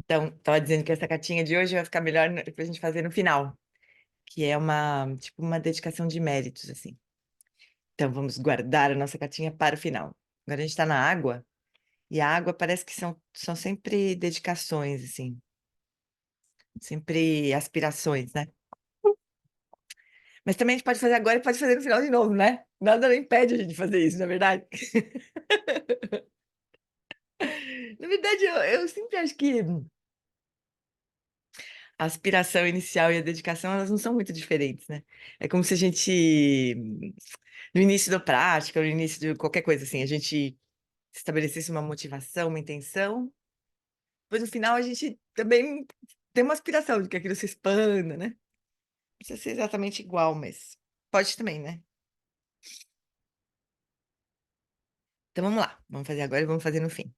Então, tava dizendo que essa cartinha de hoje vai ficar melhor pra gente fazer no final, que é tipo uma dedicação de méritos, assim. Então, vamos guardar a nossa cartinha para o final. Agora a gente tá na água, e a água parece que são sempre dedicações, assim, sempre aspirações, né? Mas também a gente pode fazer agora e pode fazer no final de novo, né? Nada impede a gente de fazer isso, na é verdade. Na verdade, eu sempre acho que a aspiração inicial e a dedicação, elas não são muito diferentes, né? É como se a gente, no início da prática, no início de qualquer coisa assim, a gente estabelecesse uma motivação, uma intenção, depois no final a gente também tem uma aspiração de que aquilo se expanda, né? Não precisa ser exatamente igual, mas pode também, né? Então vamos lá, vamos fazer agora e vamos fazer no fim.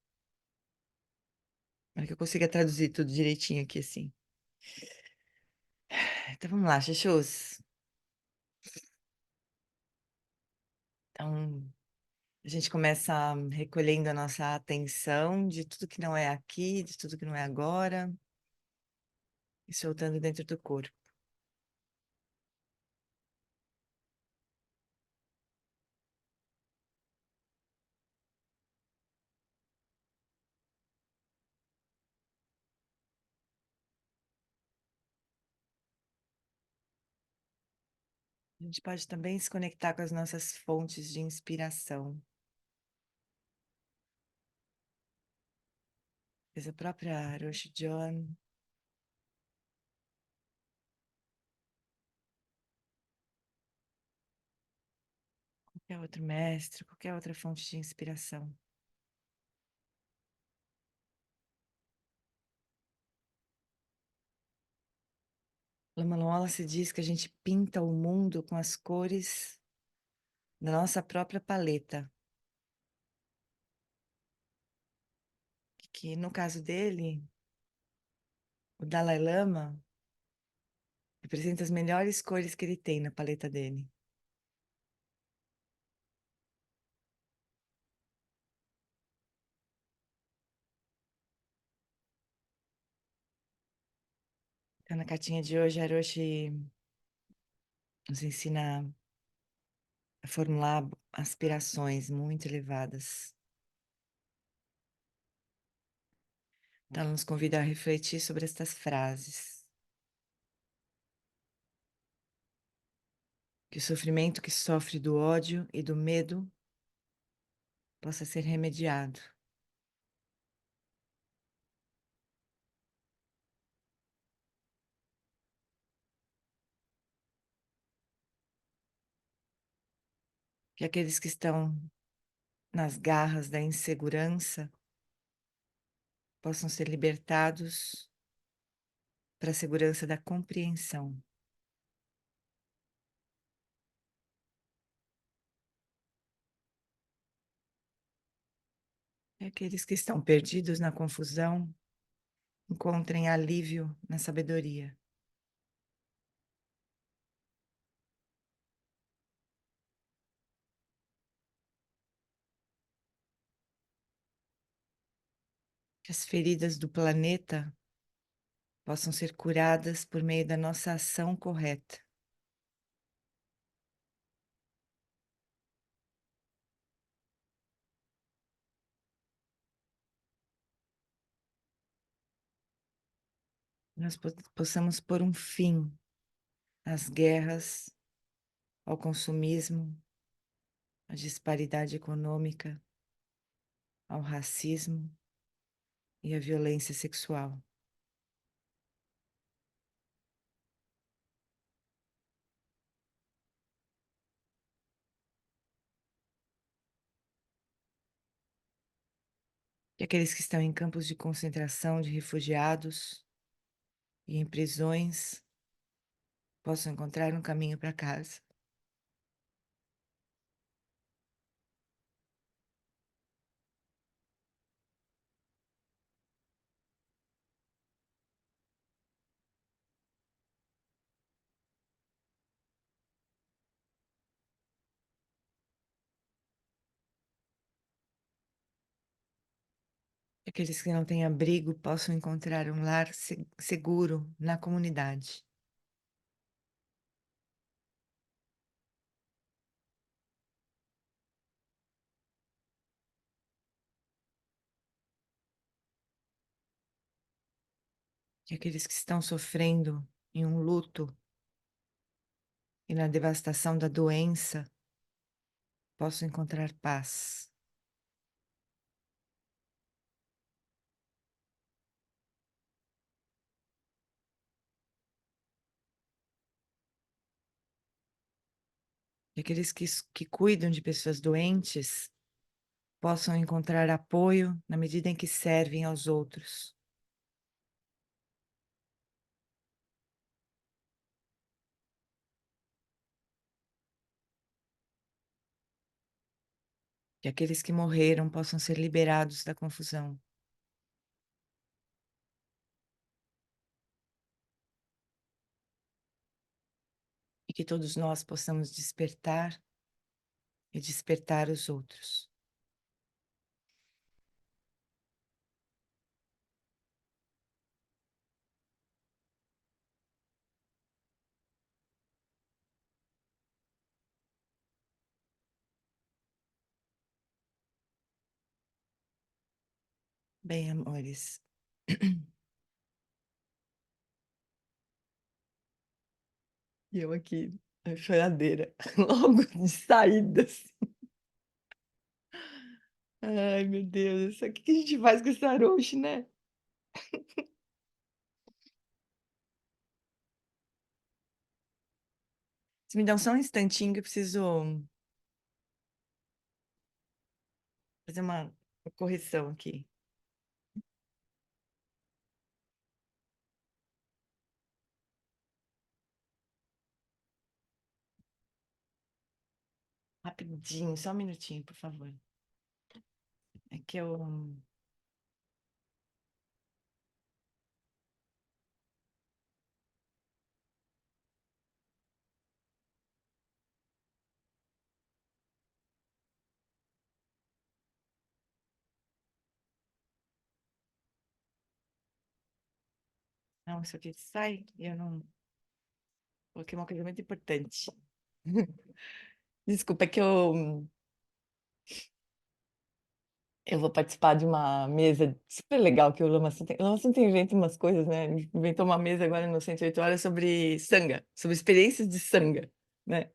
Para que eu consiga traduzir tudo direitinho aqui, assim. Então vamos lá, Chuchus. Então, a gente começa recolhendo a nossa atenção de tudo que não é aqui, de tudo que não é agora, e soltando dentro do corpo. A gente pode também se conectar com as nossas fontes de inspiração. Fez a própria Roshi John, qualquer outro mestre, qualquer outra fonte de inspiração. Lama Lola se diz que a gente pinta o mundo com as cores da nossa própria paleta. Que no caso dele, o Dalai Lama representa as melhores cores que ele tem na paleta dele. Então, na cartinha de hoje, a Hiroshi nos ensina a formular aspirações muito elevadas. Então, ela nos convida a refletir sobre estas frases. Que o sofrimento que sofre do ódio e do medo possa ser remediado. Que aqueles que estão nas garras da insegurança possam ser libertados para a segurança da compreensão. Que aqueles que estão perdidos na confusão encontrem alívio na sabedoria. Que as feridas do planeta possam ser curadas por meio da nossa ação correta. Nós possamos pôr um fim às guerras, ao consumismo, à disparidade econômica, ao racismo e à violência sexual. Que aqueles que estão em campos de concentração de refugiados e em prisões possam encontrar um caminho para casa. Que aqueles que não têm abrigo possam encontrar um lar seguro na comunidade. Que aqueles que estão sofrendo em um luto e na devastação da doença possam encontrar paz. Que aqueles que cuidam de pessoas doentes possam encontrar apoio na medida em que servem aos outros. Que aqueles que morreram possam ser liberados da confusão. E que todos nós possamos despertar e despertar os outros. Bem, amores. E eu aqui, na choradeira, logo de saída, assim. Ai, meu Deus, o que que a gente faz com esse Aroche, né? Se me dá só um instantinho que eu preciso fazer uma correção aqui. Rapidinho, só um minutinho, por favor. É que eu. Não, isso aqui sai e eu não. Coloquei uma coisa muito importante. Desculpa, é que eu vou participar de uma mesa super legal que o Lamaçu tem. O Lamaçu tem inventa umas coisas, né? Ele inventou uma mesa agora no 108 Horas sobre sanga, sobre experiências de sanga, né?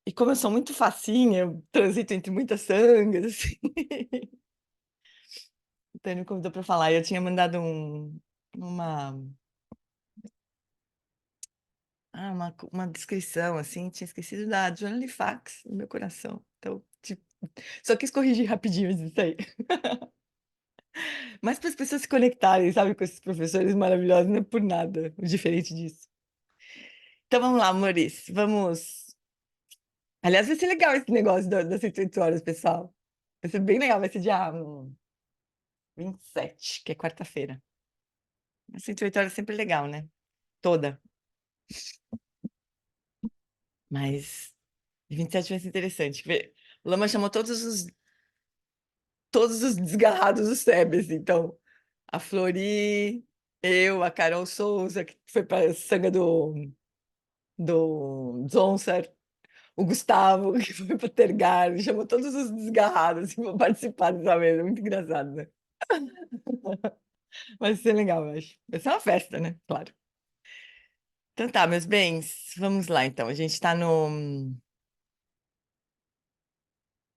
E como eu sou muito facinha, eu transito entre muitas sangas, assim. Então ele me convidou para falar. Eu tinha mandado uma, uma descrição, assim, tinha esquecido da Joana Lifax no meu coração. Então, tipo, só quis corrigir rapidinho isso aí. Mas para as pessoas se conectarem, sabe, com esses professores maravilhosos, não é por nada diferente disso. Então vamos lá, Maurício, vamos. Aliás, vai ser legal esse negócio das 108 horas, pessoal. Vai ser bem legal, vai ser dia 27, que é quarta-feira. As 108 horas é sempre legal, né? Toda. Mas 27 vai ser interessante. O Lama chamou todos os desgarrados do SEBS. Então, a Flori, eu, a Carol Souza, que foi para a sanga do Zonser, o Gustavo, que foi para Tergar, ele chamou todos os desgarrados assim, para participar dessa mesa. Muito engraçado, né? Vai ser legal, eu acho. Vai ser uma festa, né? Claro. Então tá, meus bens, vamos lá então. A gente tá no.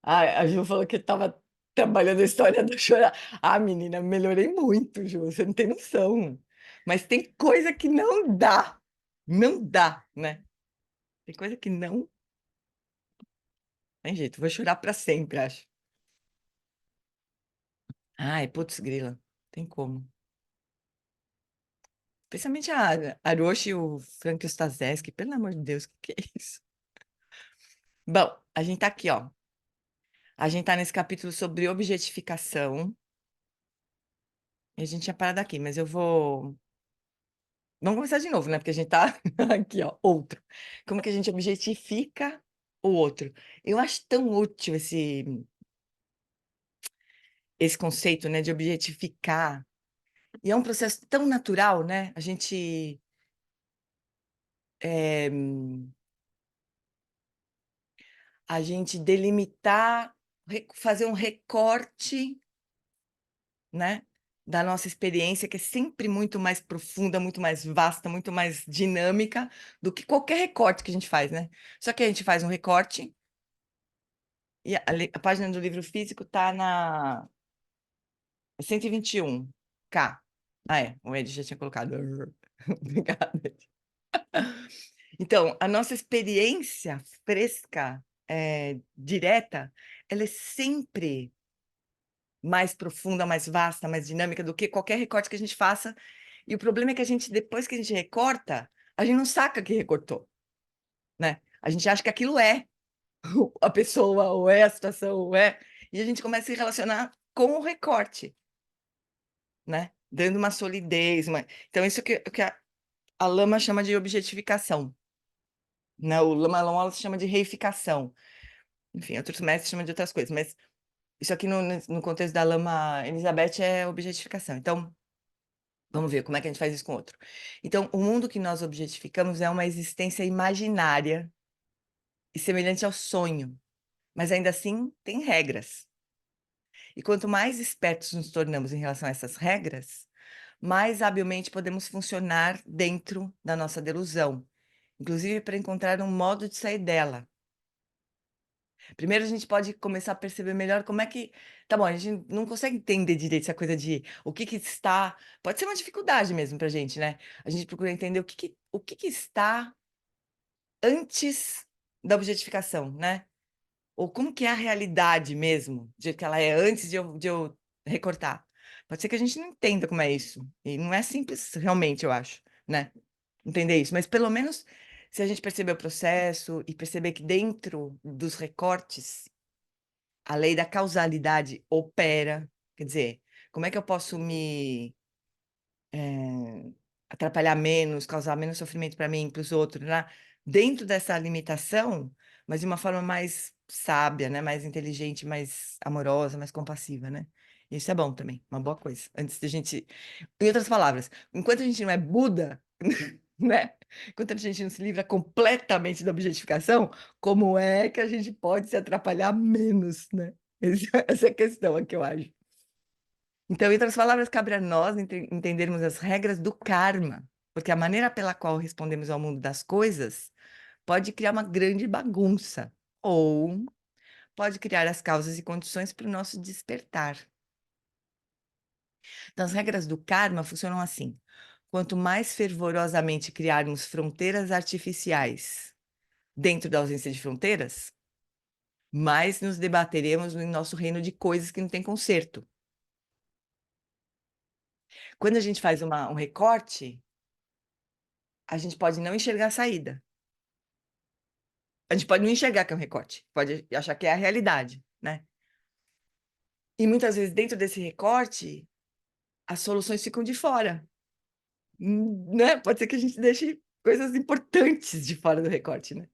Ah, a Ju falou que estava trabalhando a história do chorar. Ah, menina, melhorei muito, Ju, você não tem noção. Mas tem coisa que não dá. Não dá, né? Tem coisa que não tem jeito. Vou chorar para sempre, acho. Ai, putz, grila. Tem como. Especialmente a Aroshi e o Frank Ostazeski, pelo amor de Deus, o que é isso? Bom, a gente tá aqui, ó. A gente tá nesse capítulo sobre objetificação. E a gente tinha parado aqui, mas eu vou. Vamos começar de novo, né? Porque a gente tá aqui, ó, outro. Como que a gente objetifica o outro? Eu acho tão útil esse conceito, né, de objetificar. E é um processo tão natural, né? Eh, a gente delimitar, fazer um recorte, né, da nossa experiência, que é sempre muito mais profunda, muito mais vasta, muito mais dinâmica do que qualquer recorte que a gente faz, né? Só que a gente faz um recorte e a página do livro físico está na 121K. Ah, é, o Ed já tinha colocado. Obrigada. Ed. Então, a nossa experiência fresca, direta, ela é sempre mais profunda, mais vasta, mais dinâmica do que qualquer recorte que a gente faça. E o problema é que a gente, depois que a gente recorta, a gente não saca que recortou, né? A gente acha que aquilo é a pessoa, ou é a situação, ou é. E a gente começa a se relacionar com o recorte, né? Dando uma solidez. Então, isso que a Lama chama de objetificação, né? O Lama Lama chama de reificação. Enfim, outros mestres chamam de outras coisas, mas isso aqui no contexto da Lama Elizabeth é objetificação. Então, vamos ver como é que a gente faz isso com outro. Então, o mundo que nós objetificamos é uma existência imaginária e semelhante ao sonho, mas ainda assim tem regras. E quanto mais espertos nos tornamos em relação a essas regras, mais habilmente podemos funcionar dentro da nossa delusão, inclusive para encontrar um modo de sair dela. Primeiro, a gente pode começar a perceber melhor como é que. Tá bom, a gente não consegue entender direito essa coisa de o que está. Pode ser uma dificuldade mesmo para a gente, né? A gente procura entender o que está antes da objetificação, né? Ou como que é a realidade mesmo, do jeito que ela é antes de eu recortar. Pode ser que a gente não entenda como é isso. E não é simples, realmente, eu acho, né? Entender isso. Mas pelo menos se a gente perceber o processo e perceber que dentro dos recortes a lei da causalidade opera, quer dizer, como é que eu posso me atrapalhar menos, causar menos sofrimento para mim, para os outros, né? Dentro dessa limitação, mas de uma forma mais sábia, né? Mais inteligente, mais amorosa, mais compassiva, né? Isso é bom também, uma boa coisa. Antes da gente, em outras palavras, enquanto a gente não é Buda, né? Enquanto a gente não se livra completamente da objetificação, como é que a gente pode se atrapalhar menos, né? Essa é a questão aqui, eu acho. Então, em outras palavras, cabe a nós entendermos as regras do karma, porque a maneira pela qual respondemos ao mundo das coisas pode criar uma grande bagunça, ou pode criar as causas e condições para o nosso despertar. Então, as regras do karma funcionam assim: quanto mais fervorosamente criarmos fronteiras artificiais dentro da ausência de fronteiras, mais nos debateremos no nosso reino de coisas que não tem conserto. Quando a gente faz um recorte, a gente pode não enxergar a saída. A gente pode não enxergar que é um recorte, pode achar que é a realidade, né? E muitas vezes, dentro desse recorte, as soluções ficam de fora, né? Pode ser que a gente deixe coisas importantes de fora do recorte, né?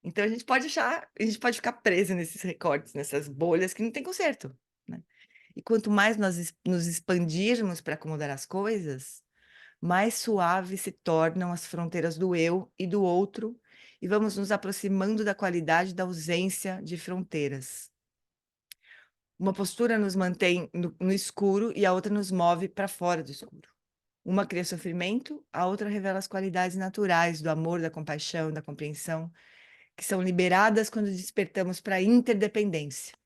Então a gente pode ficar preso nesses recortes, nessas bolhas que não tem conserto, né? E quanto mais nós nos expandirmos para acomodar as coisas, mais suaves se tornam as fronteiras do eu e do outro, e vamos nos aproximando da qualidade da ausência de fronteiras. Uma postura nos mantém no escuro e a outra nos move para fora do escuro. Uma cria sofrimento, a outra revela as qualidades naturais do amor, da compaixão, da compreensão, que são liberadas quando despertamos para a interdependência.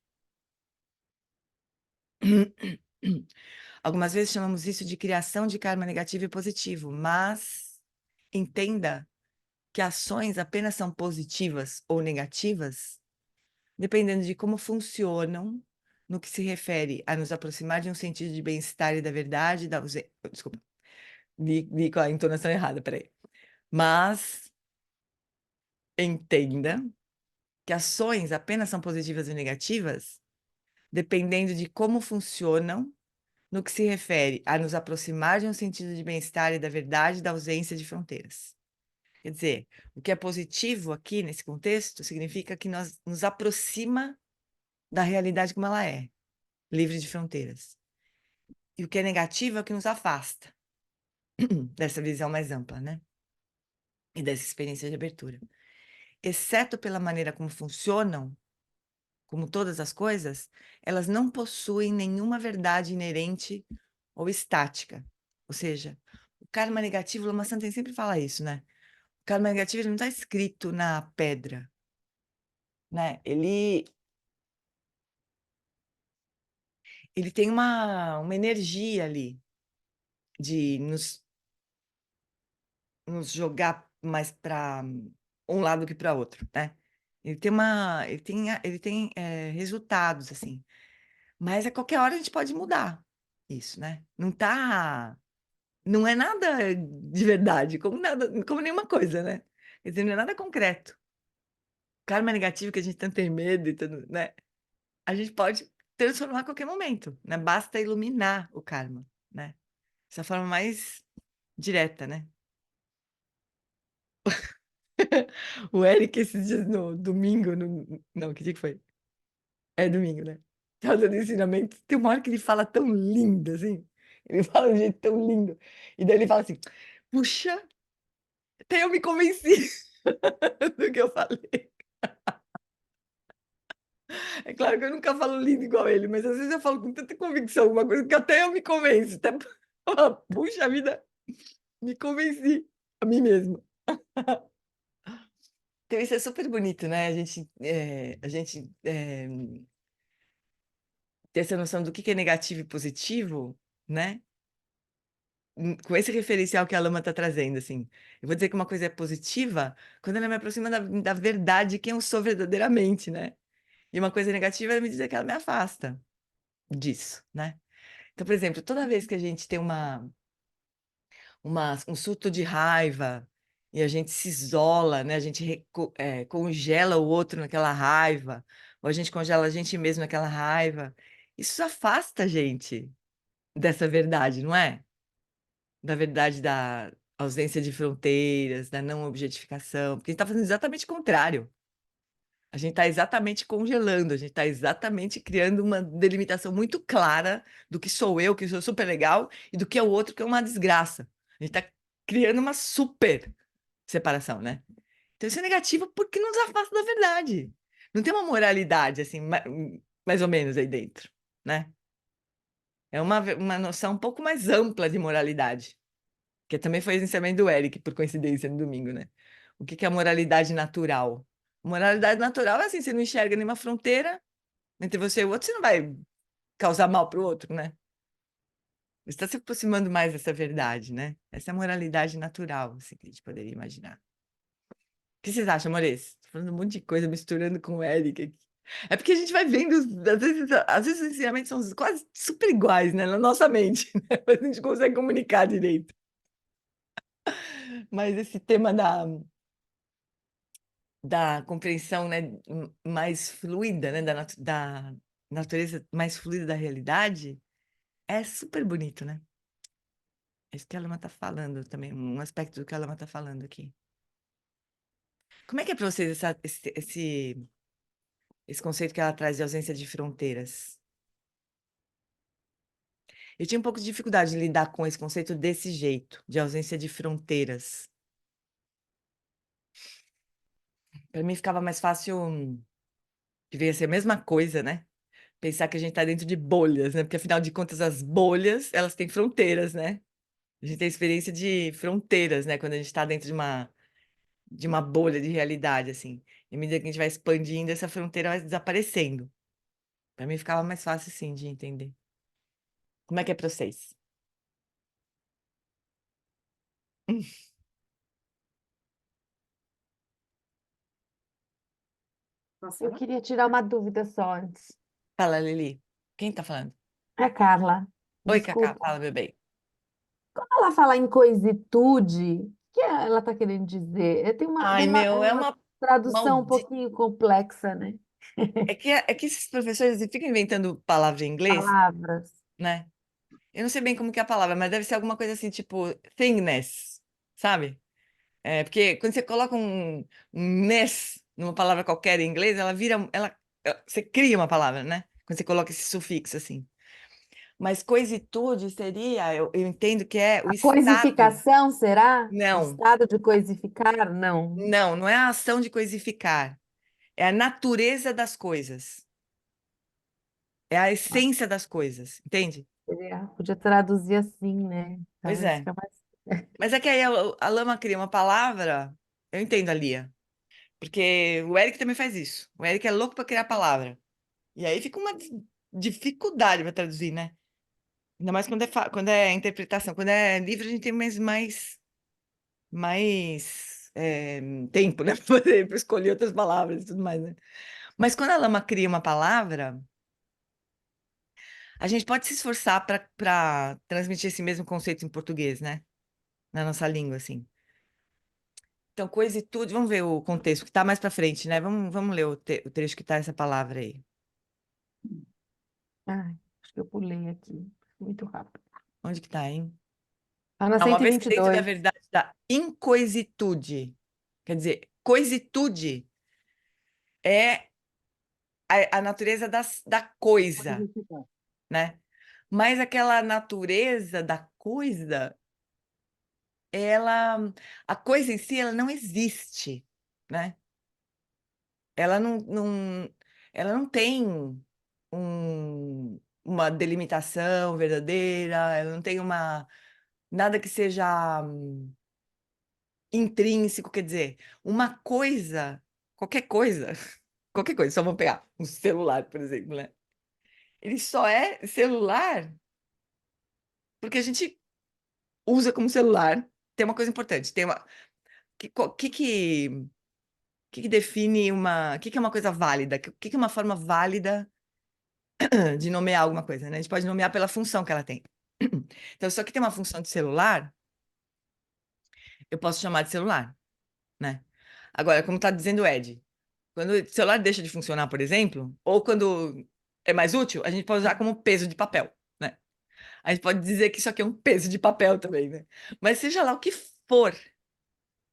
Algumas vezes chamamos isso de criação de karma negativo e positivo, mas entenda que ações apenas são positivas ou negativas, dependendo de como funcionam no que se refere a nos aproximar de um sentido de bem-estar e da verdade, desculpa, li com a entonação errada, peraí. Mas entenda que ações apenas são positivas e negativas, dependendo de como funcionam no que se refere a nos aproximar de um sentido de bem-estar e da verdade da ausência de fronteiras. Quer dizer, o que é positivo aqui nesse contexto significa que nos aproxima da realidade como ela é. livre de fronteiras. E o que é negativo é o que nos afasta dessa visão mais ampla, né? E dessa experiência de abertura. Exceto pela maneira como funcionam, como todas as coisas, elas não possuem nenhuma verdade inerente ou estática. Ou seja, o karma negativo, Lama Santen sempre fala isso, né? O karma negativo ele não está escrito na pedra, né? Ele tem uma energia ali de nos jogar mais para um lado que para outro, né? Ele tem resultados assim, mas a qualquer hora a gente pode mudar isso, né? Não é nada de verdade, como nenhuma coisa, né? Quer dizer, não é nada concreto. Karma negativo que a gente tanto tem medo e tudo, né? A gente pode transformar a qualquer momento, né? Basta iluminar o karma, né? Essa forma mais direta, né? O Eric, esses dias no domingo, não, que dia que foi? É domingo, né? Tava dando ensinamento. Tem uma hora que ele fala tão lindo, assim. Ele fala de um jeito tão lindo. E daí ele fala assim: puxa, até eu me convenci do que eu falei. É claro que eu nunca falo lindo igual ele, mas às vezes eu falo com tanta convicção alguma coisa que até eu me convenço. Até... Puxa vida, me convenci a mim mesma. Então isso é super bonito, né? A gente ter essa noção do que é negativo e positivo, né? Com esse referencial que a Lama está trazendo, assim. Eu vou dizer que uma coisa é positiva quando ela me aproxima da verdade de quem eu sou verdadeiramente, né? E uma coisa negativa é me dizer que ela me afasta disso, né? Então, por exemplo, toda vez que a gente tem um surto de raiva e a gente se isola, né? A gente congela o outro naquela raiva, ou a gente congela a gente mesmo naquela raiva, isso afasta a gente dessa verdade, não é? Da verdade da ausência de fronteiras, da não objetificação, porque a gente está fazendo exatamente o contrário. A gente está exatamente congelando, a gente está exatamente criando uma delimitação muito clara do que sou eu, que sou super legal, e do que é o outro, que é uma desgraça. A gente está criando uma super separação, né? Então isso é negativo porque nos afasta da verdade. Não tem uma moralidade, assim, mais ou menos aí dentro, né? É uma noção um pouco mais ampla de moralidade. Que também foi o ensinamento do Eric, por coincidência, no domingo, né? O que que é a moralidade natural? Moralidade natural é assim, você não enxerga nenhuma fronteira entre você e o outro, você não vai causar mal para o outro, né? Você está se aproximando mais dessa verdade, né? Essa é a moralidade natural, assim, que a gente poderia imaginar. O que vocês acham, amores? Tô falando um monte de coisa, misturando com o Eric aqui. É porque a gente vai vendo, às vezes os ensinamentos são quase super iguais, né? Na nossa mente, né? Mas a gente consegue comunicar direito. Mas esse tema da compreensão, né, mais fluida, né, da natureza mais fluida da realidade, é super bonito, né? É isso que a Lama está falando também, um aspecto do que a Lama está falando aqui. Como é que é para vocês esse conceito que ela traz de ausência de fronteiras? Eu tinha um pouco de dificuldade de lidar com esse conceito desse jeito, de ausência de fronteiras. Para mim ficava mais fácil, devia ser a mesma coisa, né? Pensar que a gente está dentro de bolhas, né? Porque afinal de contas as bolhas, elas têm fronteiras, né? A gente tem experiência de fronteiras, né? Quando a gente está dentro de uma bolha de realidade, assim. E à medida que a gente vai expandindo, essa fronteira vai desaparecendo. Para mim ficava mais fácil, assim, de entender. Como é que é para vocês? Eu queria tirar uma dúvida só antes. Fala, Lili. Quem tá falando? É, Carla, Oi, Cacá. desculpa. Fala, meu bem. Quando ela fala em coisitude, o que ela está querendo dizer? Ai, É meu, é uma uma tradução um maldita. pouquinho complexa, né? É que esses professores ficam inventando palavra em inglês, Palavras. né? Eu não sei bem como que é a palavra, mas deve ser alguma coisa assim, tipo, thingness, sabe? Porque quando você coloca um ness numa palavra qualquer em inglês, ela vira, você cria uma palavra, né? quando você coloca esse sufixo assim. Mas coisitude seria, eu entendo que é o A estado. coisificação, será? O Não, estado de coisificar? Não. não é a ação de coisificar. É a natureza das coisas. É a Ah, essência das coisas, entende? podia traduzir assim, né? Pois Talvez é. fica mais. Mas é que aí a Lama cria uma palavra, eu entendo a Lia, porque o Eric também faz isso. O Eric é louco para criar palavra. E aí fica uma dificuldade para traduzir, né? Ainda mais quando é interpretação. Quando é livro, a gente tem mais tempo, né? Para escolher outras palavras e tudo mais, né? Mas quando a Lama cria uma palavra, a gente pode se esforçar para transmitir esse mesmo conceito em português, né? Na nossa língua, assim. Então, coisa e tudo, vamos ver o contexto que está mais para frente, né? Vamos ler o trecho que está essa palavra aí. Ai, acho que eu pulei aqui. Muito rápido. Onde que está, hein? Tá na Ah, uma cento e vez vinte que e dentro da dois. verdade da incoisitude, quer dizer, coisitude é a natureza da coisa, né? Mas aquela natureza da coisa, ela, a coisa em si, ela não existe, né? Ela ela não tem uma delimitação verdadeira, ela não tem nada que seja intrínseco, quer dizer, uma coisa, qualquer coisa, qualquer coisa, só vamos pegar um celular, por exemplo, né? Ele só é celular porque a gente usa como celular. Tem uma coisa importante, tem uma que define que é uma coisa válida? Que é uma forma válida de nomear alguma coisa, né? A gente pode nomear pela função que ela tem. Então, se aqui tem uma função de celular, eu posso chamar de celular, né? Agora, como está dizendo o Ed, quando o celular deixa de funcionar, por exemplo, ou quando é mais útil, a gente pode usar como peso de papel, né? A gente pode dizer que isso aqui é um peso de papel também, né? Mas seja lá o que for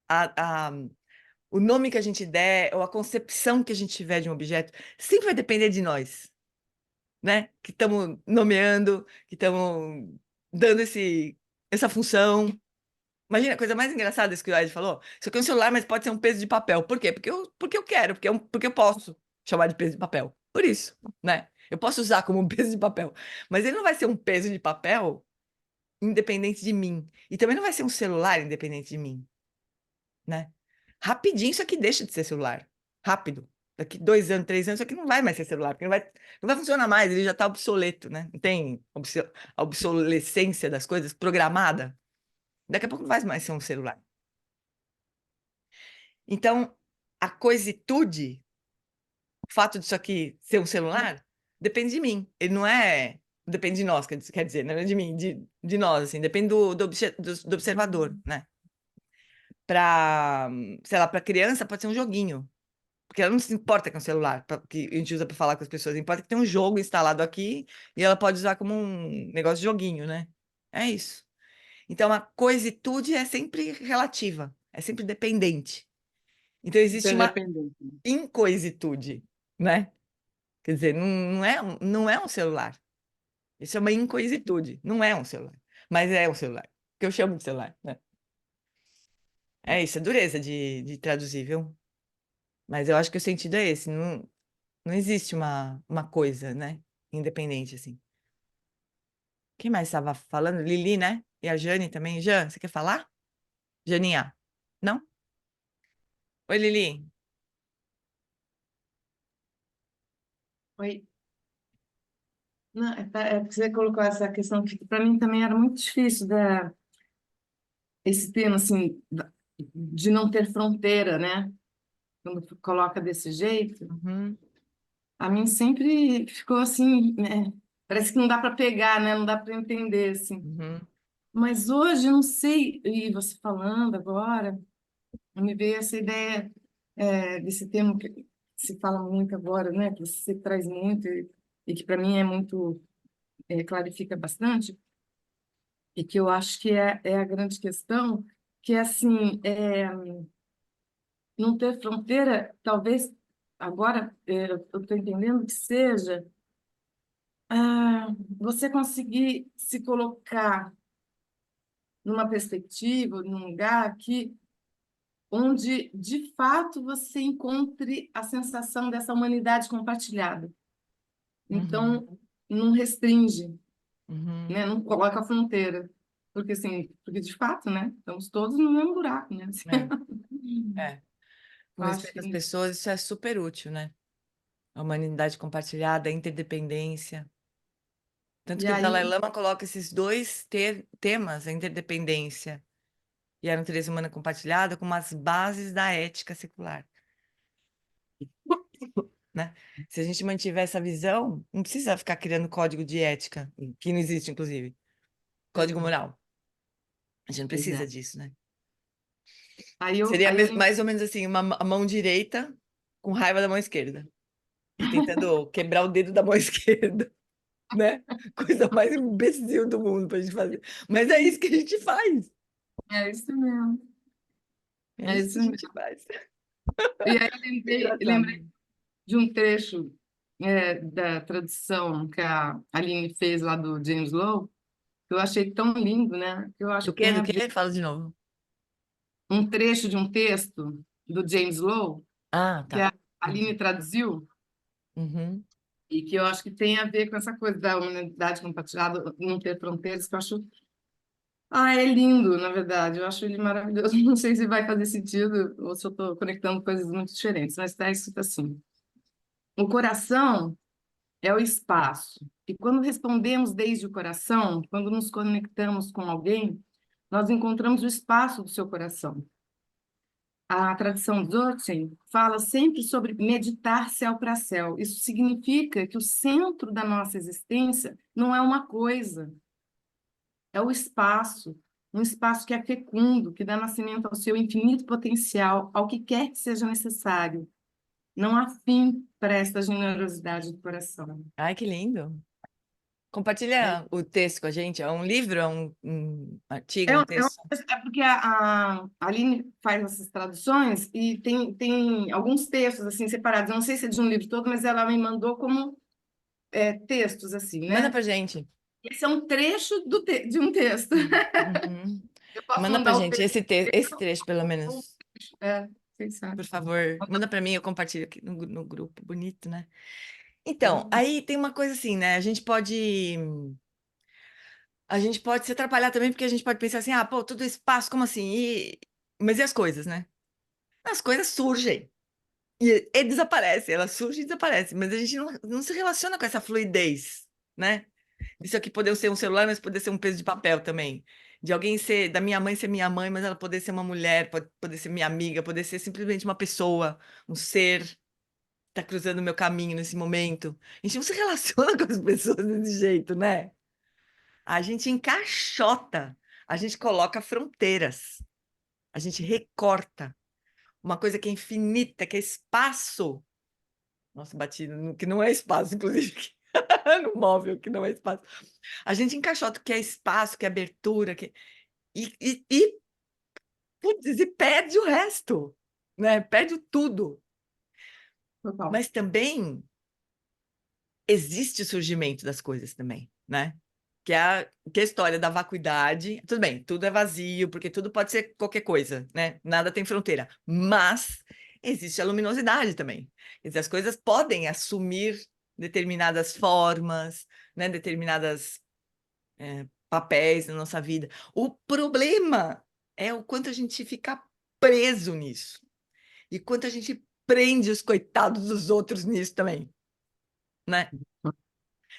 a, a- o nome que a gente der, ou a concepção que a gente tiver de um objeto, sempre vai depender de nós, né? Que estamos nomeando, que estamos dando essa função. Imagina, a coisa mais engraçada isso que o Ed falou. Isso aqui é um celular, mas pode ser um peso de papel. Por quê? Porque eu quero, porque eu posso chamar de peso de papel. Por isso, né? Eu posso usar como um peso de papel. Mas ele não vai ser um peso de papel independente de mim. E também não vai ser um celular independente de mim, né? Rapidinho isso aqui deixa de ser celular. Rápido. Daqui 2 anos, 3 anos, isso aqui não vai mais ser celular, porque não vai funcionar mais, ele já está obsoleto, né? Não tem a obsolescência das coisas programada. Daqui a pouco não vai mais ser um celular. Então, a coisitude, o fato disso aqui ser um celular, depende de mim. Ele não é. Depende de nós, quer dizer, não é de mim, de nós, assim, depende do observador, né? Para, sei lá, para criança pode ser um joguinho, porque ela não se importa com o celular que a gente usa para falar com as pessoas, importa que tem um jogo instalado aqui e ela pode usar como um negócio de joguinho, né? É isso. Então, a coisitude é sempre relativa, é sempre dependente. Então, existe uma Interdependente. incoisitude, né? Quer dizer, não é um celular. Isso é uma incoisitude. Não é um celular. Mas é um celular. Que eu chamo de celular, né? É isso, é dureza de traduzir, viu? Mas eu acho que o sentido é esse. Não existe uma coisa, né? Independente, assim. Quem mais estava falando? Lili, né? E a Jane também. Jan, você quer falar? Janinha? Não? Oi, Lili. Oi. Não, é porque você colocou essa questão que para mim também era muito difícil, esse tema assim de não ter fronteira, né? Quando coloca desse jeito, Uhum, a mim sempre ficou assim, né? Parece que não dá para pegar, né? Não dá para entender assim. uhum, Mas hoje eu não sei, e você falando agora, me veio essa ideia desse tema que se fala muito agora, né? Que você traz muito e que para mim é muito clarifica bastante e que eu acho que é a grande questão, que é assim, não ter fronteira, talvez agora eu estou entendendo que seja você conseguir se colocar numa perspectiva, num lugar onde, de fato, você encontre a sensação dessa humanidade compartilhada. Uhum, Então, não restringe, uhum. né? Não coloca fronteira. Porque, assim, porque de fato, né? Estamos todos no mesmo buraco, né? Assim, É. Com eu acho respeito às que... pessoas, isso é super útil, né? A humanidade compartilhada, a interdependência. Tanto E que o Dalai aí, Lama coloca esses dois temas, a interdependência e a natureza humana compartilhada, como as bases da ética secular, né? Se a gente mantiver essa visão, não precisa ficar criando código de ética, que não existe, inclusive. Código moral. A gente não pois precisa é. disso, né? Aí eu, Seria aí eu mais ou menos assim, a mão direita com raiva da mão esquerda. E tentando quebrar o dedo da mão esquerda, né? Coisa mais imbecil do mundo pra gente fazer. Mas é isso que a gente faz. É isso mesmo. É É isso que isso a mesmo. gente faz. E aí eu Engraçado. lembrei de um trecho da tradução que a Aline fez lá do James Lowe, que eu achei tão lindo, né? Que eu acho Do que quê? tem Do a ver quê? Fala de novo. um trecho de um texto do James Lowe, Ah, que tá. a Aline traduziu, Uhum. e que eu acho que tem a ver com essa coisa da humanidade compartilhada, não ter fronteiras, que eu acho. Ah, é lindo, na verdade. Eu acho ele maravilhoso. Não sei se vai fazer sentido ou se eu estou conectando coisas muito diferentes, mas está escrito assim. O coração é o espaço. E quando respondemos desde o coração, quando nos conectamos com alguém, nós encontramos o espaço do seu coração. A tradição Dzogchen fala sempre sobre meditar céu para céu. Isso significa que o centro da nossa existência não é uma coisa, é o espaço, um espaço que é fecundo, que dá nascimento ao seu infinito potencial, ao que quer que seja necessário. Não há fim para esta generosidade do coração. Ai, que lindo. É, Compartilha o texto com a gente. É um livro, é um artigo, é, um um- é, um- texto? é porque a Aline faz essas traduções e tem alguns textos assim separados. Eu não sei se é de um livro todo, mas ela me mandou como textos assim, Manda né? pra gente. Esse é um trecho de um texto. Uhum. Eu posso Manda pra mandar o gente texto. esse trecho, pelo menos. Quem sabe? Por favor, manda pra mim, eu compartilho aqui no grupo. Bonito, né? Então, aí tem uma coisa assim, né? A gente pode se atrapalhar também, porque a gente pode pensar assim, ah, pô, tudo espaço, como assim? Mas e as coisas, né? As coisas surgem e desaparecem, elas surgem e desaparecem, mas a gente não se relaciona com essa fluidez, né? Isso aqui poder ser um celular, mas poder ser um peso de papel também. De alguém ser, da minha mãe ser minha mãe, mas ela poder ser uma mulher, pode poder ser minha amiga, poder ser simplesmente uma pessoa, um ser que está cruzando o meu caminho nesse momento. A gente não se relaciona com as pessoas desse jeito, né? A gente encaixota, a gente coloca fronteiras, a gente recorta uma coisa que é infinita, que é espaço. Nossa, bati no que não é espaço, inclusive, no móvel, que não é espaço. A gente encaixota o que é espaço, que é abertura, putz, e perde o resto, né? Perde tudo. Total. Mas também existe o surgimento das coisas também, né? Que é a história da vacuidade. Tudo bem, tudo é vazio, porque tudo pode ser qualquer coisa, né? Nada tem fronteira. Mas existe a luminosidade também. Quer dizer, as coisas podem assumir determinadas formas, né? Determinadas papéis na nossa vida. O problema é o quanto a gente fica preso nisso. E quanto a gente prende os coitados dos outros nisso também, né?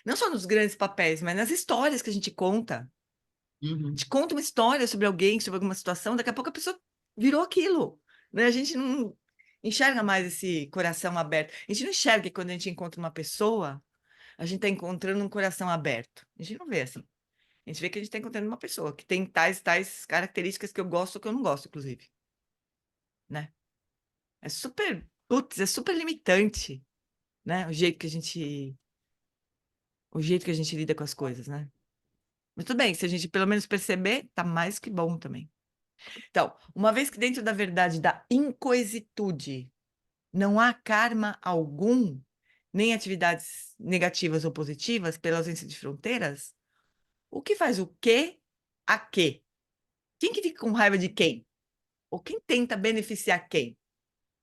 Não só nos grandes papéis, mas nas histórias que a gente conta. A Uhum. gente conta uma história sobre alguém, sobre alguma situação, daqui a pouco a pessoa virou aquilo, né? A gente não enxerga mais esse coração aberto. A gente não enxerga que quando a gente encontra uma pessoa, a gente está encontrando um coração aberto. A gente não vê assim. A gente vê que a gente está encontrando uma pessoa que tem tais características que eu gosto ou que eu não gosto, inclusive, né? É super, putz, é super limitante, né? O jeito que a gente lida com as coisas, né? Mas tudo bem, se a gente pelo menos perceber, tá mais que bom também. Então, uma vez que dentro da verdade da incoisitude não há karma algum, nem atividades negativas ou positivas pela ausência de fronteiras, o que faz o quê a quê? Quem que fica com raiva de quem? Ou quem tenta beneficiar quem,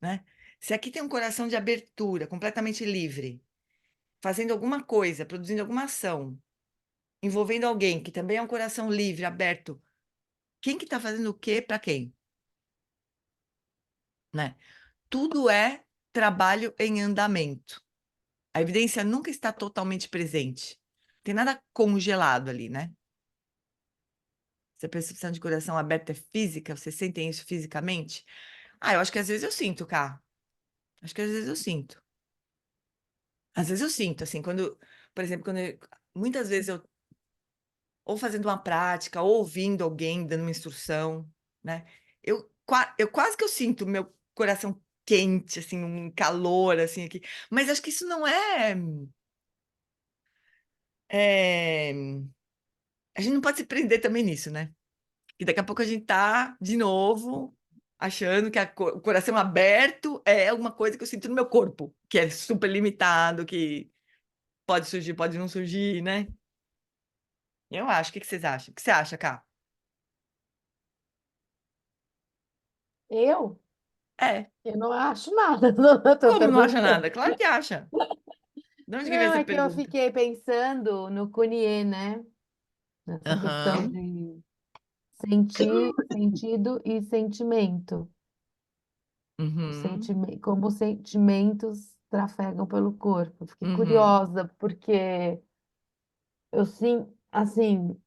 né? Se aqui tem um coração de abertura, completamente livre, fazendo alguma coisa, produzindo alguma ação, envolvendo alguém que também é um coração livre, aberto, quem que está fazendo o quê para quem, né? Tudo é trabalho em andamento. A evidência nunca está totalmente presente. Tem nada congelado ali, né? Se a percepção de coração aberto é física, vocês sentem isso fisicamente? Ah, eu acho que às vezes eu sinto, cá. Acho que às vezes eu sinto. Às vezes eu sinto, assim, quando, por exemplo, muitas vezes eu, ou fazendo uma prática, ou ouvindo alguém dando uma instrução, né? Eu quase que eu sinto meu coração quente, assim, um calor, assim, aqui. Mas acho que isso não é... A gente não pode se prender também nisso, né? E daqui a pouco a gente tá, de novo, achando que o coração aberto é alguma coisa que eu sinto no meu corpo, que é super limitado, que pode surgir, pode não surgir, né? Eu acho. O que que vocês acham? O que você acha, Cá? Eu? É. Eu não acho nada. Não, eu tô Como não acha perguntando. nada? Claro que acha. De onde que veio Não, essa é que eu pergunta? fiquei pensando no Kuniê, né? Nessa questão Aham. de sentir, sentido e sentimento. Uhum. Como os sentimentos trafegam pelo corpo. Fiquei Uhum. curiosa, porque eu sim, assim,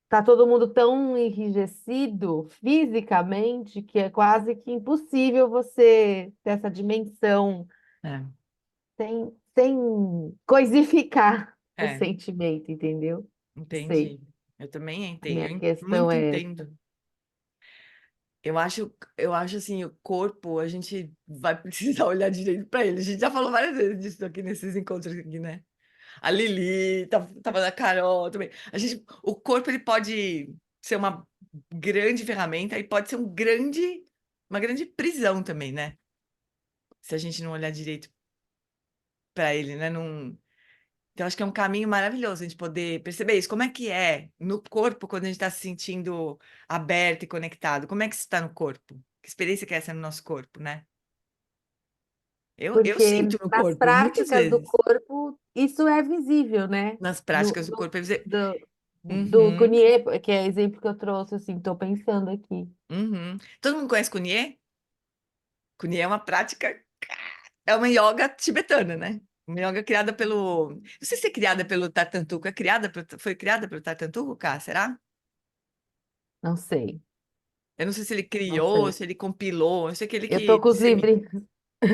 tá todo mundo tão enrijecido fisicamente que é quase que impossível você ter essa dimensão É. sem coisificar o É. sentimento, entendeu? Sei. Entendi. Eu também A entendo. minha questão Muito é essa. entendo. Eu acho assim, o corpo, a gente vai precisar olhar direito para ele. A gente já falou várias vezes disso aqui nesses encontros aqui, né? A Lili, tava na Carol também. O corpo ele pode ser uma grande ferramenta e pode ser uma grande prisão também, né? Se a gente não olhar direito para ele, né? Então, acho que é um caminho maravilhoso a gente poder perceber isso. Como é que é no corpo quando a gente está se sentindo aberto e conectado? Como é que isso está no corpo? Que experiência que é essa no nosso corpo, né? Eu Porque sinto no nas corpo, muitas práticas do vezes. corpo, isso é visível, né? Nas No, práticas do no, corpo. do Uhum, Kuniê, que é exemplo que eu trouxe, assim, estou pensando aqui. uhum. Todo mundo conhece Kuniê? Kuniê é uma prática, é uma yoga tibetana, né? Uma yoga criada pelo. Não sei se é criada pelo Tartantuco. Foi criada pelo Tartantuco, cá? Será? Não sei, Eu não sei se ele não criou, sei. se ele compilou. Eu sei que ele Eu tô que com os disseminou. livrinhos,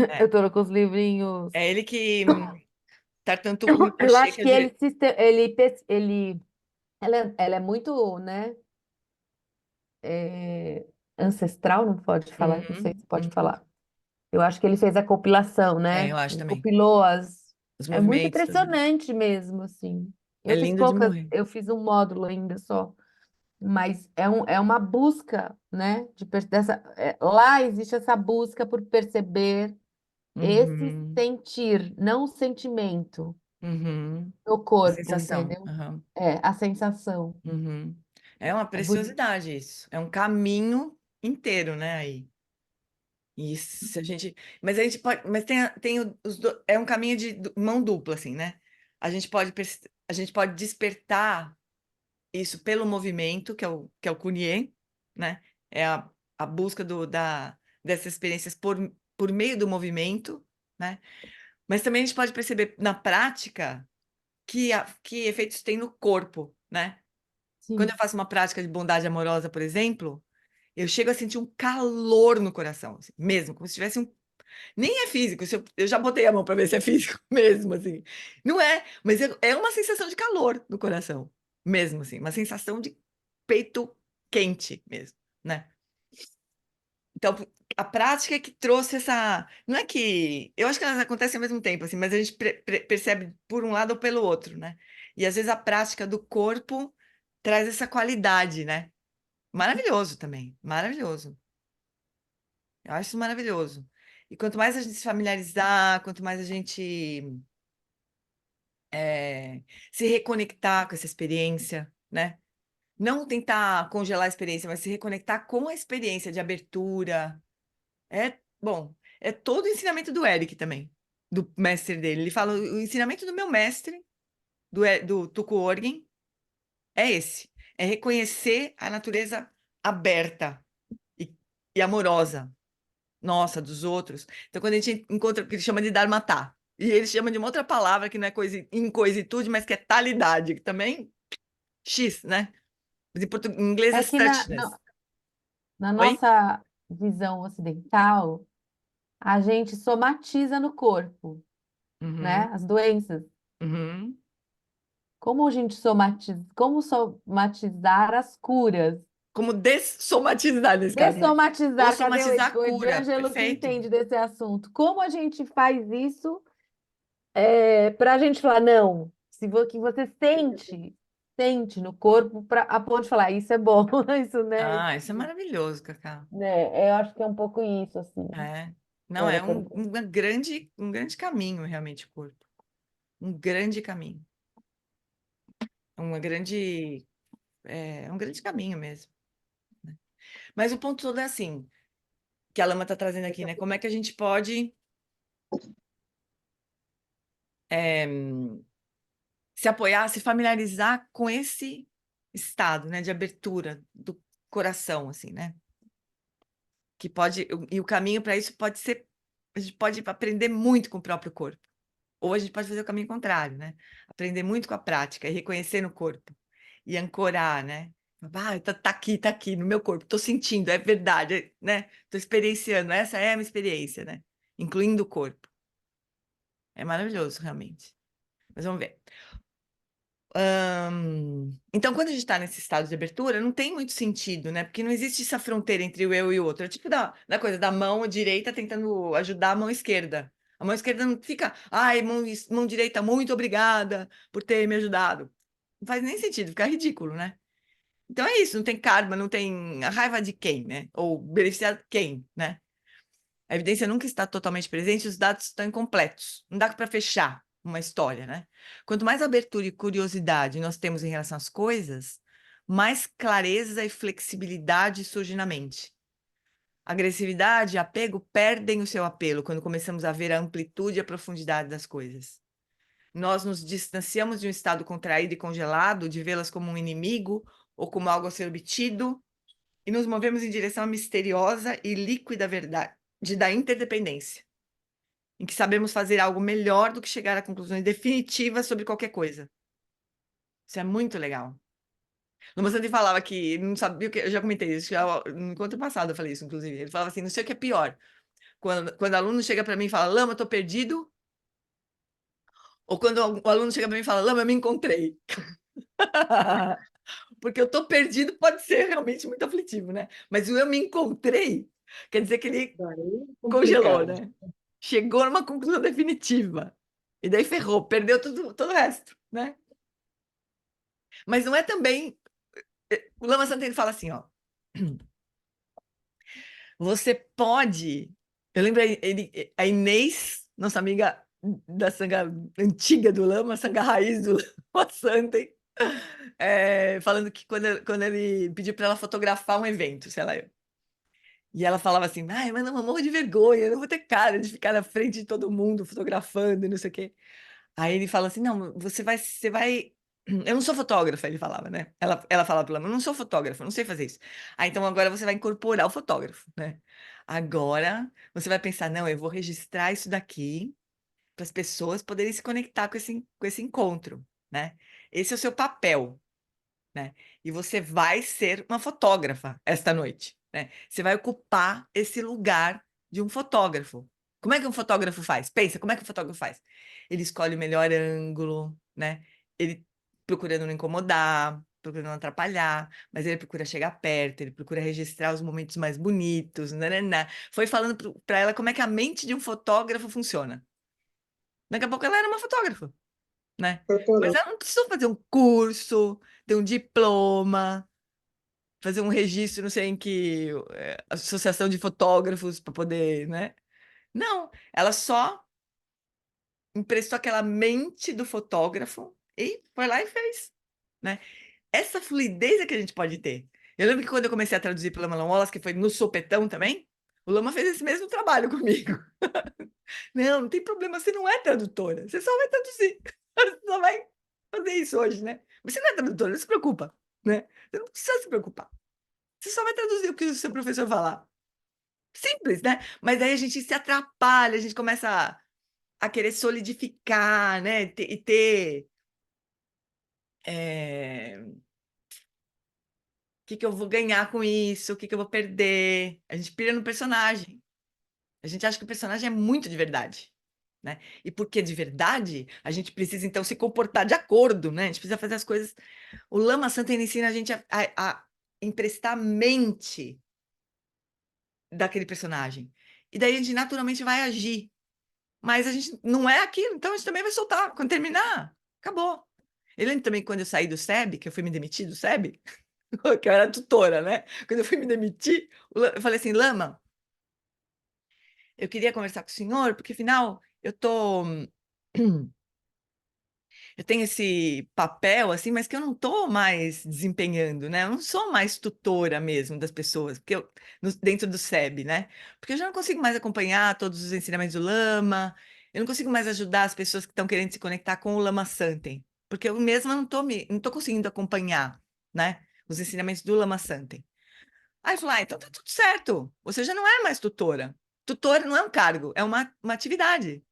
É, eu tô com os livrinhos. é ele que. Tartantuco Eu Rinpoche, acho que é que ela é muito, né, ancestral, não pode falar, não sei Uhum, se pode uhum. falar. Eu acho que ele fez a compilação, É, né? eu acho Ele também. compilou as. Os É muito movimentos, tudo. impressionante mesmo, assim. É Eu fiz lindo de poucas, morrer. eu fiz um módulo ainda só, mas é uma busca, né? Lá existe essa busca por perceber esse Uhum, sentir, não o sentimento uhum. do A corpo, sensação. entendeu? Aham, É, a sensação. uhum. É uma É bonito. preciosidade isso. É um caminho inteiro, né, aí. Isso, a gente. Mas a gente pode. Mas é um caminho de mão dupla, assim, né? A gente pode despertar isso pelo movimento, que é o Kunie, né? É a busca dessas experiências por meio do movimento, né? Mas também a gente pode perceber na prática que efeitos tem no corpo, né? Quando eu Sim. faço uma prática de bondade amorosa, por exemplo, eu chego a sentir um calor no coração, assim, mesmo, como se tivesse um. Nem é físico, eu já botei a mão para ver se é físico mesmo, assim. Não é, mas é uma sensação de calor no coração, mesmo, assim, uma sensação de peito quente mesmo, né? Então, a prática é que trouxe essa. Não é que. Eu acho que elas acontecem ao mesmo tempo, assim, mas a gente percebe por um lado ou pelo outro, né? E às vezes a prática do corpo traz essa qualidade, né? Maravilhoso também, maravilhoso. Eu acho isso maravilhoso. E quanto mais a gente se familiarizar, quanto mais a gente se reconectar com essa experiência, né? Não tentar congelar a experiência, mas se reconectar com a experiência de abertura. Bom, é todo o ensinamento do Eric também, do mestre dele. Ele fala, o ensinamento do meu mestre, do Tuco Orgen, é esse. É reconhecer a natureza aberta e, e amorosa, nossa, dos outros. Então, quando a gente encontra o que ele chama de dharmatá, e ele chama de uma outra palavra que não é incoisitude, mas que é talidade, que também X, né? Mas em inglês é É que suchness. na Oi? nossa visão ocidental, a gente somatiza no corpo, né? Uhum, As doenças. uhum. Como a gente somatiza, como somatizar as curas? Como dessomatizar nesse caso, né? Ou Dessomatizar, cadê somatizar a O cura. Edângelo que Perfeito. entende desse assunto? Como a gente faz isso para a gente falar, não, que você sente no corpo a ponto de falar, isso é bom, isso, né? Ah, isso é maravilhoso, Cacá. Né? Eu acho que é um pouco isso, assim. É. Não, Agora é eu quero... um grande caminho, realmente, o corpo. Um grande caminho. Uma grande, é um grande caminho mesmo. Mas o ponto todo é assim, que a Lama está trazendo aqui, né? Como é que a gente pode é, se apoiar, se familiarizar com esse estado, né, de abertura do coração, assim, né? Que pode, e o caminho para isso pode ser, a gente pode aprender muito com o próprio corpo, ou a gente pode fazer o caminho contrário, né? Aprender muito com a prática e reconhecer no corpo e ancorar, né? Ah, tá aqui no meu corpo, tô sentindo, é verdade, né? Tô experienciando, essa é a minha experiência, né? Incluindo o corpo. É maravilhoso, realmente. Mas vamos ver. Então, quando a gente está nesse estado de abertura, não tem muito sentido, né? Porque não existe essa fronteira entre o eu e o outro. É tipo da coisa da mão direita tentando ajudar a mão esquerda. A mão esquerda não fica, ai, mão direita, muito obrigada por ter me ajudado. Não faz nem sentido, fica ridículo, né? Então é isso, não tem karma, não tem a raiva de quem, né? Ou beneficiar quem, né? A evidência nunca está totalmente presente, os dados estão incompletos. Não dá para fechar uma história, né? Quanto mais abertura e curiosidade nós temos em relação às coisas, mais clareza e flexibilidade surge na mente. Agressividade e apego perdem o seu apelo quando começamos a ver a amplitude e a profundidade das coisas. Nós nos distanciamos de um estado contraído e congelado, de vê-las como um inimigo ou como algo a ser obtido, e nos movemos em direção à misteriosa e líquida verdade da interdependência, em que sabemos fazer algo melhor do que chegar a conclusões definitivas sobre qualquer coisa. Isso é muito legal. Luma Santi falava que não sabia o que. Eu já comentei isso, já, no encontro passado eu falei isso, inclusive. Ele falava assim: não sei o que é pior. Quando o aluno chega para mim e fala, Lama, estou perdido. Ou quando o aluno chega para mim e fala, Lama, eu me encontrei. Porque eu estou perdido pode ser realmente muito aflitivo, né? Mas o eu me encontrei quer dizer que ele Daí é congelou, complicado. né? Chegou numa conclusão definitiva. E daí ferrou, perdeu todo o resto, né? Mas não é também. O Lama Santana fala assim, ó. Você pode. Eu lembro a Inês, nossa amiga da sanga antiga do Lama, sanga raiz do Lama Santen, falando que quando ele pediu para ela fotografar um evento, sei lá, e ela falava assim, ai, mas não, eu morro de vergonha, eu não vou ter cara de ficar na frente de todo mundo fotografando e não sei o quê. Aí ele fala assim, não, você vai... Eu não sou fotógrafa, ele falava, né? Ela falava para ela, eu não sou fotógrafa, eu não sei fazer isso. Ah, então agora você vai incorporar o fotógrafo, né? Agora você vai pensar, não, eu vou registrar isso daqui para as pessoas poderem se conectar com esse encontro, né? Esse é o seu papel, né? E você vai ser uma fotógrafa esta noite, né? Você vai ocupar esse lugar de um fotógrafo. Como é que um fotógrafo faz? Pensa, como é que um fotógrafo faz? Ele escolhe o melhor ângulo, né? Ele procurando não incomodar, procurando não atrapalhar, mas ele procura chegar perto, ele procura registrar os momentos mais bonitos, né? Foi falando para ela como é que a mente de um fotógrafo funciona. Daqui a pouco ela era uma fotógrafa, né? Mas ela não precisou fazer um curso, ter um diploma, fazer um registro, não sei em que associação de fotógrafos para poder, né? Não, ela só emprestou aquela mente do fotógrafo e foi lá e fez, né? Essa fluidez é que a gente pode ter. Eu lembro que quando eu comecei a traduzir pelo Lama Wallace, que foi no sopetão também, o Lama fez esse mesmo trabalho comigo. Não, não tem problema, você não é tradutora, você só vai traduzir. Você só vai fazer isso hoje, né? Você não é tradutora, não se preocupa, né? Você não precisa se preocupar. Você só vai traduzir o que o seu professor falar. Simples, né? Mas aí a gente se atrapalha, a gente começa a querer solidificar, né? E ter o que eu vou ganhar com isso, o que eu vou perder. A gente pira no personagem. A gente acha que o personagem é muito de verdade, né? E porque de verdade, a gente precisa então se comportar de acordo, né? A gente precisa fazer as coisas. O Lama Santa ensina a gente a emprestar a mente daquele personagem. E daí a gente naturalmente vai agir. Mas a gente não é aquilo, então a gente também vai soltar. Quando terminar, acabou. Eu lembro também quando eu saí do SEB, que eu fui me demitir do SEB, que eu era tutora, né? Quando eu fui me demitir, eu falei assim, Lama, eu queria conversar com o senhor, porque afinal eu tenho esse papel assim, mas que eu não estou mais desempenhando, né? Eu não sou mais tutora mesmo das pessoas, porque dentro do SEB, né? Porque eu já não consigo mais acompanhar todos os ensinamentos do Lama, eu não consigo mais ajudar as pessoas que estão querendo se conectar com o Lama Santem, porque eu mesma não estou conseguindo acompanhar, né? Os ensinamentos do Lama Santem. Aí eu falei, então tá tudo certo, você já não é mais tutora. Tutora não é um cargo, é uma atividade.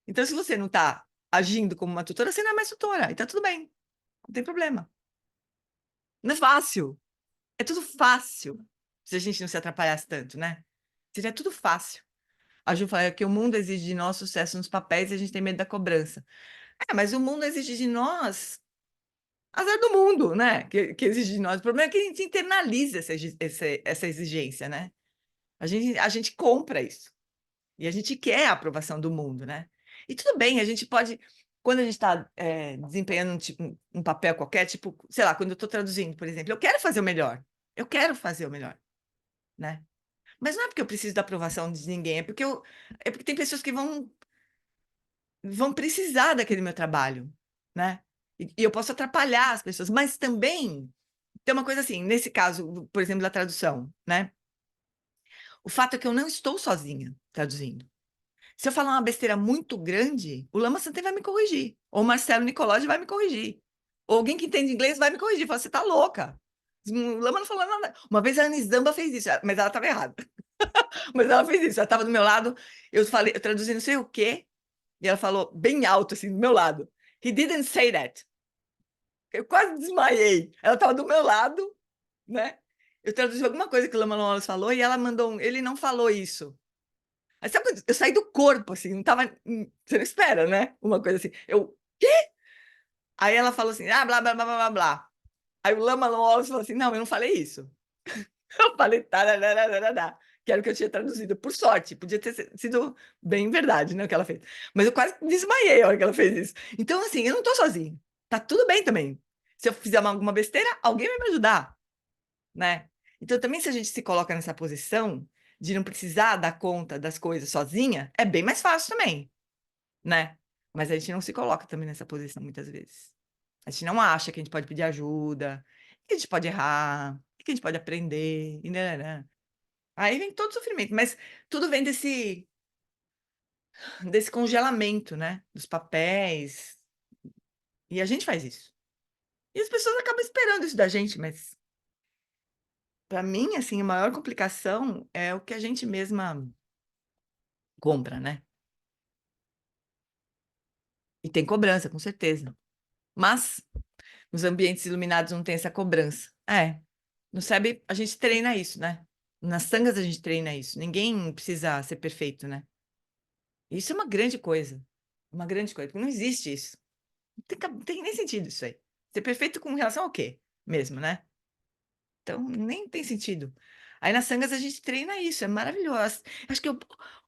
Então, se você não está agindo como uma tutora, você não é mais tutora, e tá tudo bem, não tem problema. Não é fácil, é tudo fácil, se a gente não se atrapalhasse tanto, né? Seria tudo fácil. A Ju fala que o mundo exige de nós sucesso nos papéis e a gente tem medo da cobrança. É, mas o mundo exige de nós azar do mundo, né? Que exige de nós. O problema é que a gente internaliza essa exigência, né? A gente compra isso. E a gente quer a aprovação do mundo, né? E tudo bem, a gente pode, quando a gente está desempenhando um papel qualquer, tipo, sei lá, quando eu estou traduzindo, por exemplo, eu quero fazer o melhor. Eu quero fazer o melhor, né? Mas não é porque eu preciso da aprovação de ninguém, é porque tem pessoas que vão precisar daquele meu trabalho, né? E eu posso atrapalhar as pessoas, mas também tem uma coisa assim, nesse caso, por exemplo, da tradução, né? O fato é que eu não estou sozinha traduzindo. Se eu falar uma besteira muito grande, o Lama Santé vai me corrigir. Ou o Marcelo Nicolodi vai me corrigir. Ou alguém que entende inglês vai me corrigir. Fala, você tá louca. O Lama não falou nada. Uma vez a Anisamba fez isso, mas ela estava errada. Mas ela fez isso. Ela estava do meu lado, eu falei, eu traduzi não sei o quê, e ela falou bem alto, assim, do meu lado. He didn't say that. Eu quase desmaiei. Ela estava do meu lado, né? Eu traduzi alguma coisa que o Lama Wallace falou e ela mandou ele não falou isso. Aí sabe quando eu saí do corpo, assim, não tava. Você não espera, né? Uma coisa assim. Quê? Aí ela falou assim, blá, blá, blá, blá, blá, blá. Aí o Lama Wallace falou assim, não, eu não falei isso. Eu falei, tá, que era o que eu tinha traduzido. Por sorte, podia ter sido bem verdade, né, o que ela fez. Mas eu quase desmaiei a hora que ela fez isso. Então, assim, eu não tô sozinha. Tá tudo bem também. Se eu fizer alguma besteira, alguém vai me ajudar, né? Então, também, se a gente se coloca nessa posição de não precisar dar conta das coisas sozinha, é bem mais fácil também, né? Mas a gente não se coloca também nessa posição muitas vezes. A gente não acha que a gente pode pedir ajuda, que a gente pode errar, que a gente pode aprender, e nananã. Aí vem todo o sofrimento, mas tudo vem desse congelamento, né? Dos papéis. E a gente faz isso. E as pessoas acabam esperando isso da gente, mas para mim, assim, a maior complicação é o que a gente mesma compra, né? E tem cobrança, com certeza. Mas nos ambientes iluminados não tem essa cobrança. No SEB a gente treina isso, né? Nas sangas a gente treina isso. Ninguém precisa ser perfeito, né? Isso é uma grande coisa. Uma grande coisa, porque não existe isso. Não tem nem sentido isso aí. Ser perfeito com relação ao quê? Mesmo, né? Então, nem tem sentido. Aí nas sangas a gente treina isso, é maravilhoso. Acho que